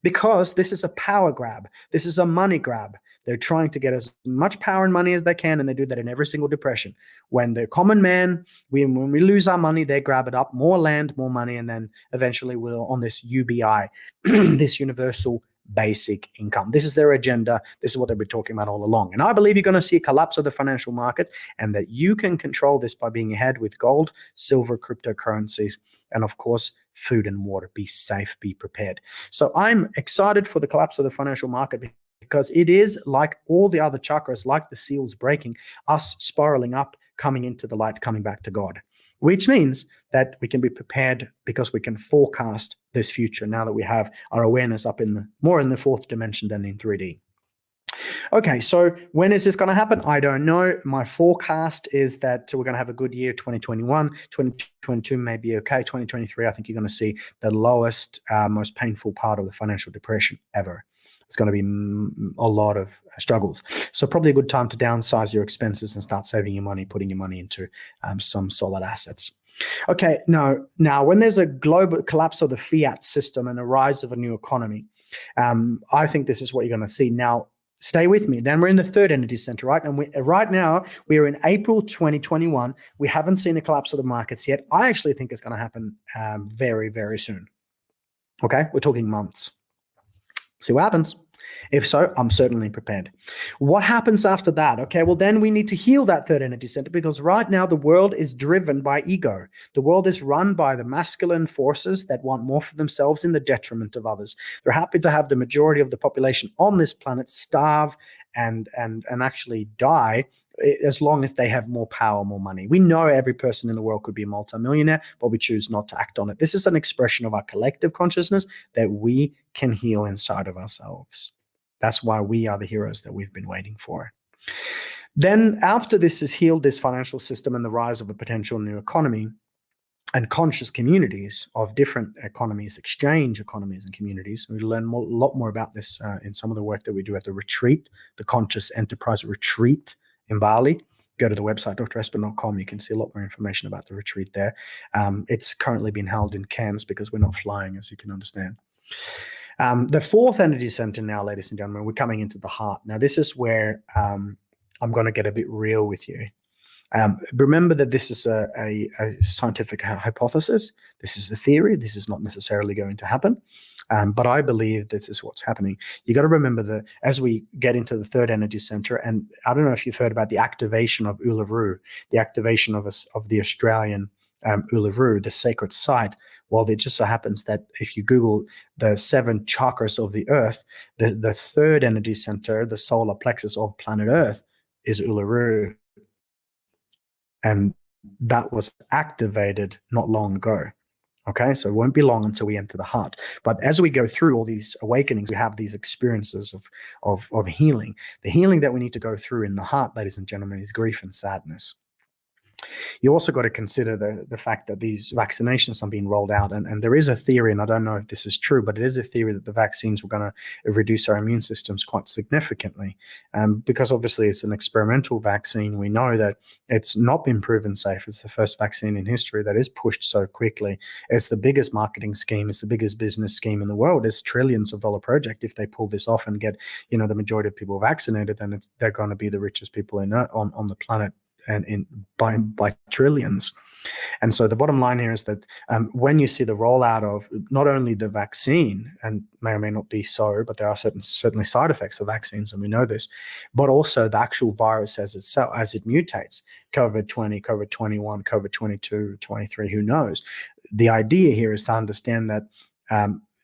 [SPEAKER 2] Because this is a power grab. This is a money grab. They're trying to get as much power and money as they can, and they do that in every single depression. When the common man, when we lose our money, they grab it up, more land, more money, and then eventually we're on this UBI, this universal basic income. This is their agenda. This is what they've been talking about all along. And I believe you're going to see a collapse of the financial markets, and that you can control this by being ahead with gold, silver, cryptocurrencies, and of course, food and water. Be safe, be prepared. So I'm excited for the collapse of the financial market, because it is like all the other chakras, like the seals breaking, us spiraling up, coming into the light, coming back to God, which means that we can be prepared because we can forecast this future now that we have our awareness up more in the fourth dimension than in 3D. Okay, so when is this going to happen? I don't know. My forecast is that we're going to have a good year, 2021. 2022 may be okay. 2023, I think you're going to see the lowest, most painful part of the financial depression ever. It's going to be a lot of struggles. So probably a good time to downsize your expenses and start saving your money, putting your money into some solid assets. Okay, now when there's a global collapse of the fiat system and a rise of a new economy, I think this is what you're going to see. Now, stay with me. Then we're in the third energy center, right? And right now, we are in April 2021. We haven't seen a collapse of the markets yet. I actually think it's going to happen very, very soon. Okay, we're talking months. See what happens. If so, I'm certainly prepared. What happens after that? Okay, well, then we need to heal that third energy center, because right now the world is driven by ego. The world is run by the masculine forces that want more for themselves in the detriment of others. They're happy to have the majority of the population on this planet starve and actually die, as long as they have more power, more money. We know every person in the world could be a multimillionaire, but we choose not to act on it. This is an expression of our collective consciousness that we can heal inside of ourselves. That's why we are the heroes that we've been waiting for. Then after this is healed, this financial system and the rise of a potential new economy and conscious communities of different economies, exchange economies and communities. We'll learn a lot more about this in some of the work that we do at the retreat, the Conscious Enterprise Retreat in Bali. Go to the website, drespen.com. You can see a lot more information about the retreat there. It's currently being held in Cairns because we're not flying, as you can understand. The fourth energy center now, ladies and gentlemen, we're coming into the heart. Now, this is where I'm going to get a bit real with you. Remember that this is a scientific hypothesis. This is a theory. This is not necessarily going to happen. But I believe this is what's happening. You got to remember that as we get into the third energy center, and I don't know if you've heard about the activation of Uluru, the activation of the Australian Uluru, the sacred site. Well, it just so happens that if you Google the 7 chakras of the earth, the third energy center, the solar plexus of planet Earth, is Uluru. And that was activated not long ago. Okay, so it won't be long until we enter the heart. But as we go through all these awakenings, we have these experiences of healing. The healing that we need to go through in the heart, ladies and gentlemen, is grief and sadness. You also got to consider the fact that these vaccinations are being rolled out. And there is a theory, and I don't know if this is true, but it is a theory that the vaccines were going to reduce our immune systems quite significantly. Because obviously it's an experimental vaccine. We know that it's not been proven safe. It's the first vaccine in history that is pushed so quickly. It's the biggest marketing scheme. It's the biggest business scheme in the world. It's trillions of dollar project. If they pull this off and get, the majority of people vaccinated, then they're going to be the richest people on the planet and by trillions. And so the bottom line here is that when you see the rollout of not only the vaccine, and may or may not be so, but there are certainly side effects of vaccines, and we know this, but also the actual virus as itself, as it mutates, COVID-20, COVID-21, COVID-22, 23, who knows? The idea here is to understand that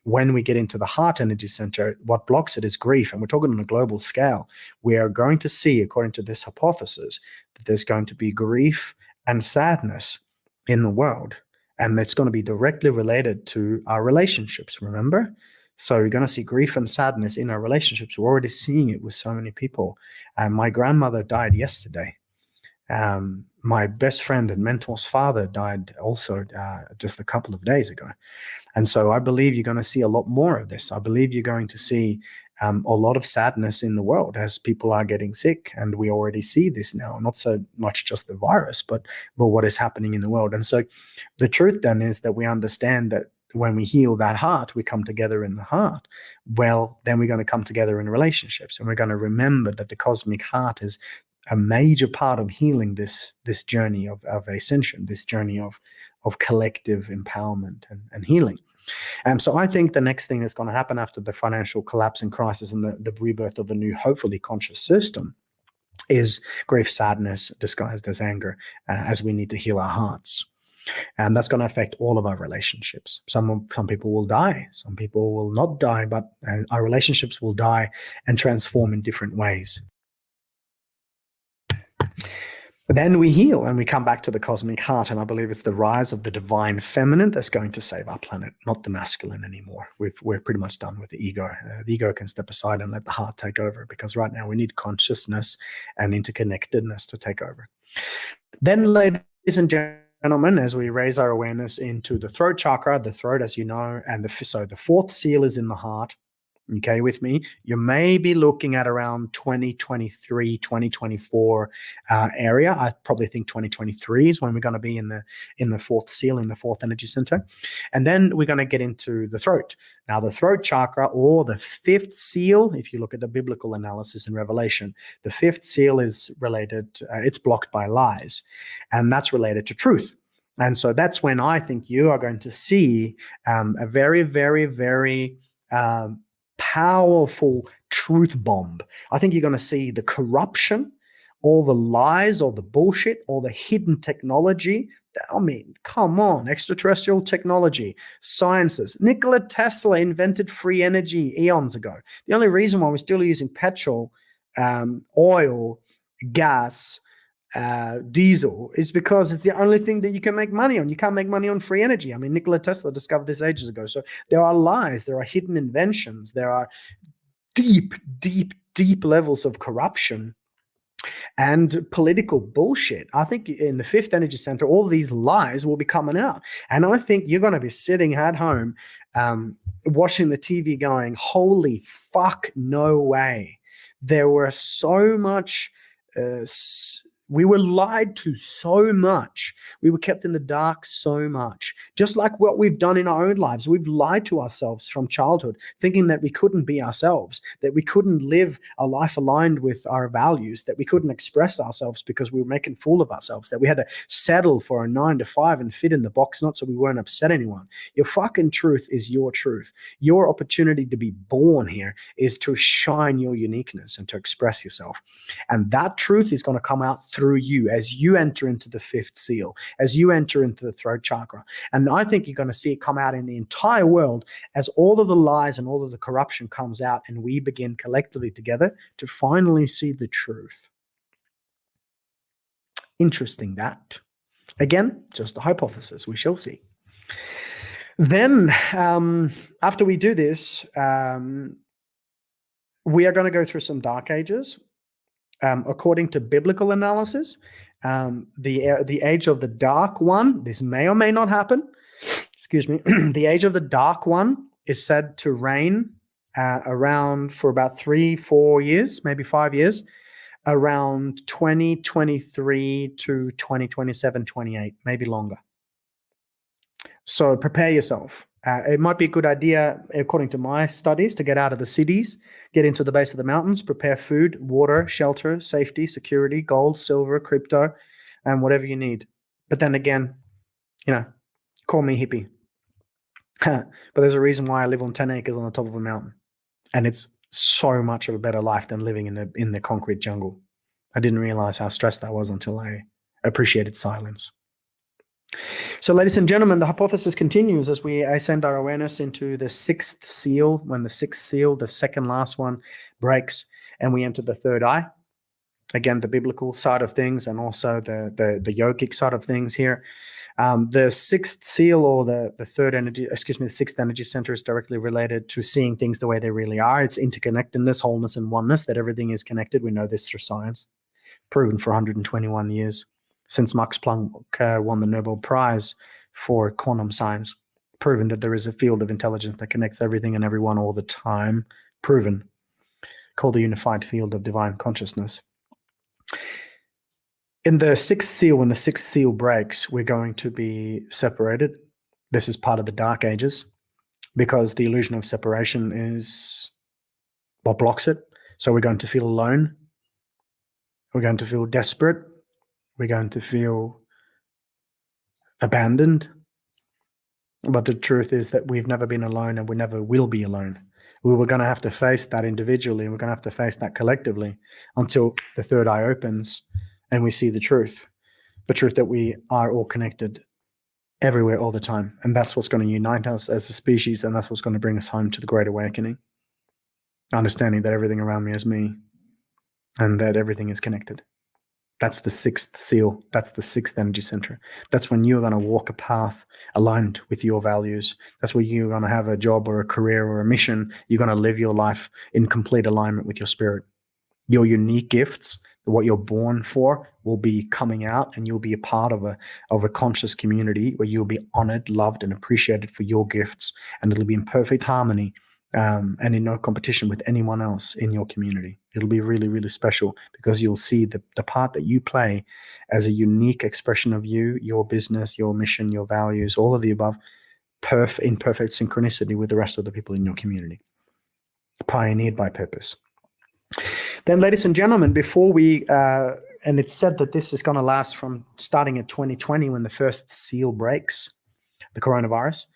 [SPEAKER 2] when we get into the heart energy center, what blocks it is grief. And we're talking on a global scale. We are going to see, according to this hypothesis, that there's going to be grief and sadness in the world. And it's going to be directly related to our relationships, remember? So you're going to see grief and sadness in our relationships. We're already seeing it with so many people. My grandmother died yesterday. My best friend and mentor's father died also just a couple of days ago. And so I believe you're going to see a lot more of this. I believe you're going to see a lot of sadness in the world as people are getting sick. And we already see this now, not so much just the virus, but what is happening in the world. And so the truth then is that we understand that when we heal that heart, we come together in the heart. Well, then we're going to come together in relationships. And we're going to remember that the cosmic heart is a major part of healing this journey of ascension, this journey of collective empowerment and healing. And so I think the next thing that's going to happen after the financial collapse and crisis and the rebirth of a new, hopefully conscious system, is grief, sadness disguised as anger, as we need to heal our hearts. And that's going to affect all of our relationships. Some people will die, some people will not die, but our relationships will die and transform in different ways. Then we heal and we come back to the cosmic heart. And I believe it's the rise of the divine feminine that's going to save our planet, not the masculine anymore. We're pretty much done with the ego. The ego can step aside and let the heart take over, because right now we need consciousness and interconnectedness to take over. Then, ladies and gentlemen, as we raise our awareness into the throat chakra, the throat, as you know, and so the fourth seal is in the heart. Okay, with me, you may be looking at around 2023, 2024 area. I probably think 2023 is when we're going to be in the fourth seal, in the fourth energy center. And then we're going to get into the throat. Now, the throat chakra, or the fifth seal, if you look at the biblical analysis in Revelation, the fifth seal is related, it's blocked by lies, and that's related to truth. And so that's when I think you are going to see a very, very, very powerful truth bomb. I think you're going to see the corruption, all the lies, all the bullshit, all the hidden technology. I mean, come on, extraterrestrial technology, sciences. Nikola Tesla invented free energy eons ago. The only reason why we're still using petrol, oil, gas, diesel is because it's the only thing that you can make money on. You can't make money on free energy. I mean, Nikola Tesla discovered this ages ago. So there are lies, there are hidden inventions, there are deep, deep, deep levels of corruption and political bullshit. I think in the fifth energy center, all these lies will be coming out. And I think you're going to be sitting at home watching the TV going, holy fuck, no way. There were so much we were lied to so much. We were kept in the dark so much. Just like what we've done in our own lives. We've lied to ourselves from childhood, thinking that we couldn't be ourselves, that we couldn't live a life aligned with our values, that we couldn't express ourselves because we were making a fool of ourselves, that we had to settle for a 9-to-5 and fit in the box, not so we weren't upset anyone. Your fucking truth is your truth. Your opportunity to be born here is to shine your uniqueness and to express yourself. And that truth is going to come out through you as you enter into the fifth seal, as you enter into the throat chakra. And I think you're going to see it come out in the entire world as all of the lies and all of the corruption comes out, and we begin collectively together to finally see the truth. Interesting that. Again, just a hypothesis. We shall see. Then, after we do this, we are going to go through some dark ages. According to biblical analysis, the age of the dark one, this may or may not happen, excuse me, the age of the dark one is said to reign around for about 3-4 years, maybe 5 years, around 2023 to 2027, 28, maybe longer. So prepare yourself. It might be a good idea, according to my studies, to get out of the cities, get into the base of the mountains, prepare food, water, shelter, safety, security, gold, silver, crypto, and whatever you need. But then again, call me hippie. But there's a reason why I live on 10 acres on the top of a mountain. And it's so much of a better life than living in the concrete jungle. I didn't realize how stressed I was until I appreciated silence. So, ladies and gentlemen, the hypothesis continues as we ascend our awareness into the sixth seal. When the sixth seal, the second last one, breaks, and we enter the third eye. Again, the biblical side of things, and also the yogic side of things here. The sixth seal, or the sixth energy center, is directly related to seeing things the way they really are. It's interconnectedness, wholeness, and oneness, that everything is connected. We know this through science, proven for 121 years since Max Planck won the Nobel Prize for quantum science. Proven that there is a field of intelligence that connects everything and everyone all the time. Proven. Called the unified field of divine consciousness. In the sixth seal, when the sixth seal breaks, we're going to be separated. This is part of the dark ages, because the illusion of separation is what blocks it. So we're going to feel alone. We're going to feel desperate. We're going to feel abandoned. But the truth is that we've never been alone, and we never will be alone. We were going to have to face that individually, and we're going to have to face that collectively until the third eye opens and we see the truth that we are all connected everywhere all the time. And that's what's going to unite us as a species, and that's what's going to bring us home to the Great Awakening. Understanding that everything around me is me, and that everything is connected. That's the sixth seal. That's the sixth energy center. That's when you're going to walk a path aligned with your values. That's where you're going to have a job or a career or a mission. You're going to live your life in complete alignment with your spirit. Your unique gifts, what you're born for, will be coming out, and you'll be a part of a conscious community where you'll be honored, loved, and appreciated for your gifts. And it'll be in perfect harmony and in no competition with anyone else in your community. It'll be really, really special, because you'll see the part that you play as a unique expression of you, your business, your mission, your values, all of the above, in perfect synchronicity with the rest of the people in your community. Pioneered by purpose. Then, ladies and gentlemen, before we, and it's said that this is going to last from starting at 2020 when the first seal breaks, the coronavirus,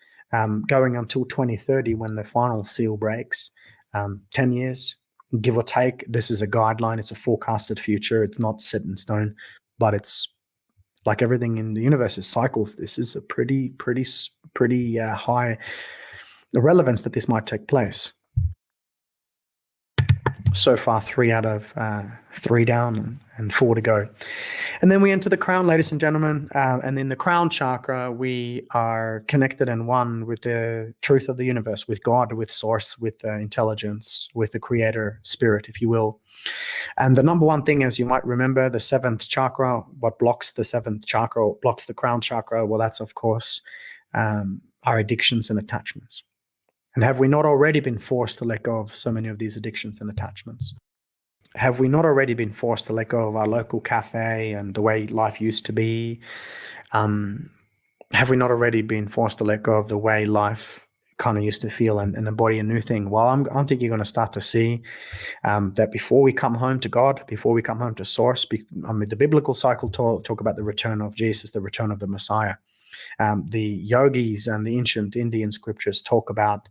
[SPEAKER 2] going until 2030 when the final seal breaks, 10 years, give or take. This is a guideline. It's a forecasted future. It's not set in stone, but it's like everything in the universe is cycles. This is a pretty high relevance that this might take place. So far, 3 out of 3 down and 4 to go. And then we enter the crown, ladies and gentlemen. And in the crown chakra, we are connected and one with the truth of the universe, with God, with source, with intelligence, with the creator spirit, if you will. And the number one thing, as you might remember, the 7th chakra, what blocks the 7th chakra, or blocks the crown chakra? Well, that's, of course, our addictions and attachments. And have we not already been forced to let go of so many of these addictions and attachments? Have we not already been forced to let go of our local cafe and the way life used to be? Have we not already been forced to let go of the way life kind of used to feel and embody a new thing? Well, I think you're going to start to see that before we come home to God, before we come home to Source, the biblical cycle talk about the return of Jesus, the return of the Messiah. The yogis and the ancient Indian scriptures talk about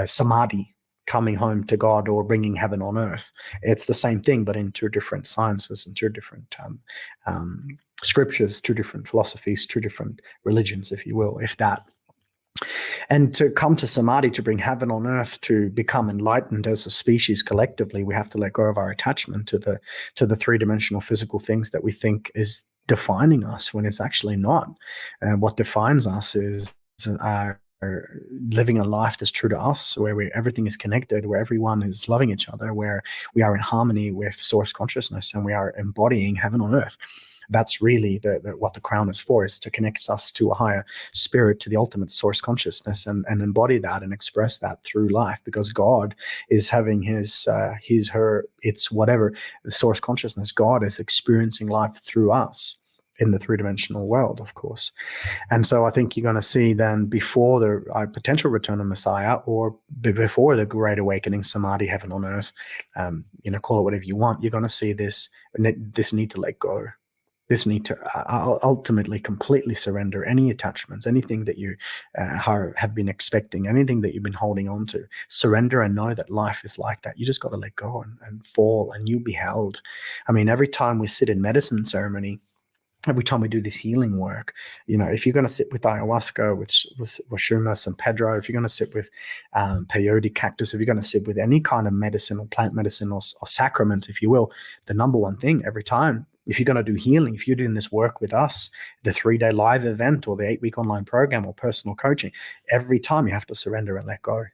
[SPEAKER 2] samadhi, coming home to God, or bringing heaven on earth. It's the same thing, but in 2 different sciences and 2 different scriptures, 2 different philosophies, 2 different religions, if you will, if that. And to come to samadhi, to bring heaven on earth, to become enlightened as a species collectively, we have to let go of our attachment to the 3-dimensional physical things that we think is defining us, when it's actually not. And what defines us is our living a life that's true to us, where everything is connected, where everyone is loving each other, where we are in harmony with source consciousness, and we are embodying heaven on earth. That's really what the crown is for, is to connect us to a higher spirit, to the ultimate source consciousness, and embody that and express that through life, because God is having it's whatever, the source consciousness. God is experiencing life through us in the 3-dimensional world, of course. And so I think you're going to see then, before the potential return of Messiah, or before the Great Awakening, samadhi, heaven on earth, call it whatever you want, you're going to see this need to let go. this need to ultimately completely surrender any attachments, anything that you have been expecting, anything that you've been holding on to. Surrender and know that life is like that. You just got to let go and fall, and you'll be held. I mean, every time we sit in medicine ceremony, every time we do this healing work, if you're going to sit with ayahuasca, which was Shumas and Pedro, if you're going to sit with peyote cactus, if you're going to sit with any kind of medicine or plant medicine or sacrament, if you will, the number one thing every time, if you're going to do healing, if you're doing this work with us, the 3-day live event or the 8-week online program or personal coaching, every time you have to surrender and let go.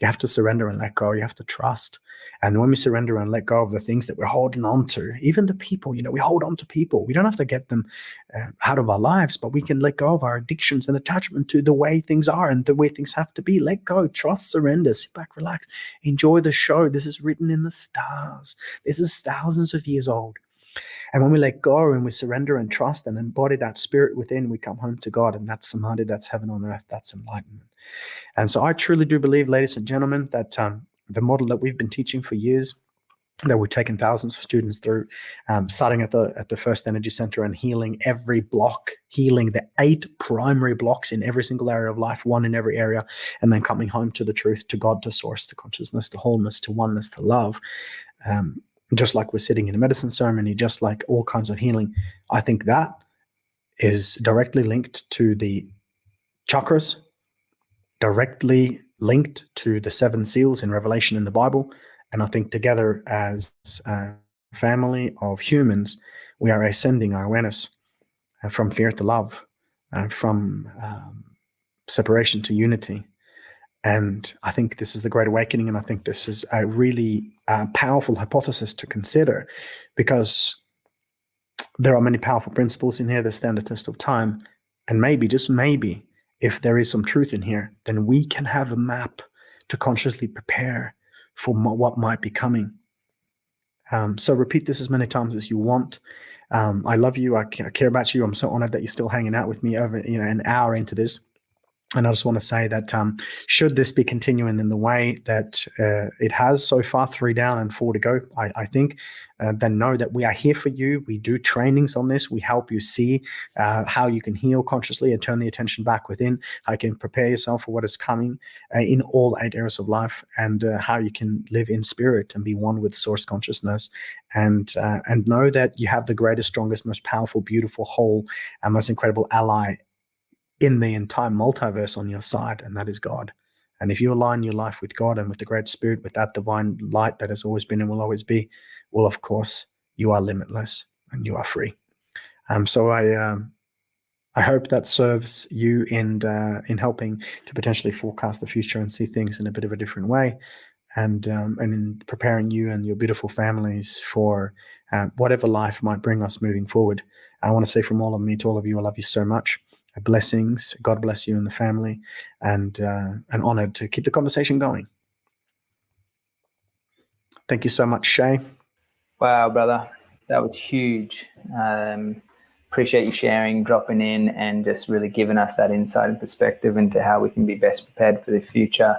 [SPEAKER 2] You have to surrender and let go. You have to trust. And when we surrender and let go of the things that we're holding on to, even the people, we hold on to people. We don't have to get them out of our lives, but we can let go of our addictions and attachment to the way things are and the way things have to be. Let go, trust, surrender, sit back, relax, enjoy the show. This is written in the stars. This is thousands of years old. And when we let go and we surrender and trust and embody that spirit within, we come home to God, and that's samadhi, that's heaven on earth, that's enlightenment. And so I truly do believe, ladies and gentlemen, that the model that we've been teaching for years, that we've taken thousands of students through, starting at the First Energy Center and healing every block, healing the 8 primary blocks in every single area of life, 1 in every area, and then coming home to the truth, to God, to source, to consciousness, to wholeness, to oneness, to love. Just like we're sitting in a medicine ceremony, just like all kinds of healing, I think that is directly linked to the chakras, directly linked to the 7 seals in Revelation in the Bible. And I think together as a family of humans, we are ascending our awareness from fear to love, from separation to unity. And I think this is the Great Awakening, and I think this is a really powerful hypothesis to consider, because there are many powerful principles in here that stand the test of time. And maybe, just maybe, if there is some truth in here, then we can have a map to consciously prepare for what might be coming. So repeat this as many times as you want. I love you. I care about you. I'm so honored that you're still hanging out with me over an hour into this. And I just want to say that should this be continuing in the way that it has so far, 3 down and 4 to go, I think, then know that we are here for you. We do trainings on this. We help you see how you can heal consciously and turn the attention back within, how you can prepare yourself for what is coming in all 8 areas of life, and how you can live in spirit and be one with source consciousness, and know that you have the greatest, strongest, most powerful, beautiful, whole, and most incredible ally in the entire multiverse on your side, and that is God. And if you align your life with God and with the Great Spirit, with that divine light that has always been and will always be, well, of course, you are limitless and you are free. So I hope that serves you in helping to potentially forecast the future and see things in a bit of a different way, and in preparing you and your beautiful families for whatever life might bring us moving forward. I want to say from all of me to all of you, I love you so much. Blessings. God bless you and the family, and honored to keep the conversation going. Thank you so much, Shay.
[SPEAKER 1] Wow, brother, that was huge. Appreciate you sharing, dropping in, and just really giving us that insight and perspective into how we can be best prepared for the future.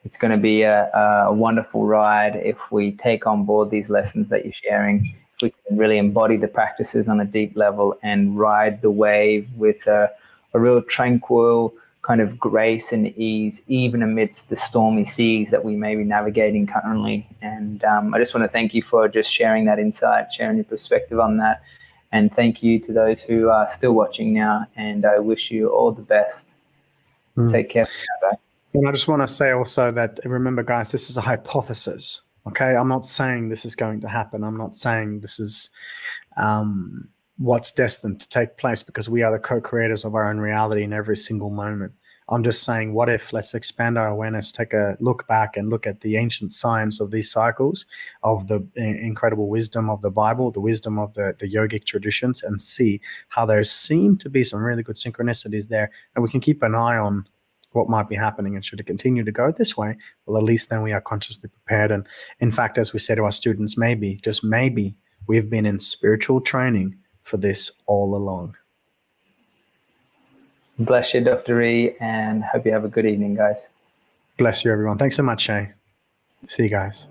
[SPEAKER 1] It's going to be a wonderful ride if we take on board these lessons that you're sharing. If we can really embody the practices on a deep level and ride the wave with a real tranquil kind of grace and ease, even amidst the stormy seas that we may be navigating currently. And I just want to thank you for just sharing that insight, sharing your perspective on that. And thank you to those who are still watching now. And I wish you all the best. Take care. Bye.
[SPEAKER 2] And I just want to say also that, remember, guys, this is a hypothesis. Okay, I'm not saying this is going to happen. I'm not saying this is what's destined to take place, because we are the co-creators of our own reality in every single moment. I'm just saying, what if, let's expand our awareness, take a look back and look at the ancient science of these cycles, of the incredible wisdom of the Bible, the wisdom of the yogic traditions, and see how there seem to be some really good synchronicities there. And we can keep an eye on what might be happening, and should it continue to go this way, well, at least then we are consciously prepared. And in fact, as we say to our students, maybe, just maybe, we've been in spiritual training for this all along.
[SPEAKER 1] Bless you, Dr. E, and hope you have a good evening, guys.
[SPEAKER 2] Bless you, everyone. Thanks so much, Shay. See you guys.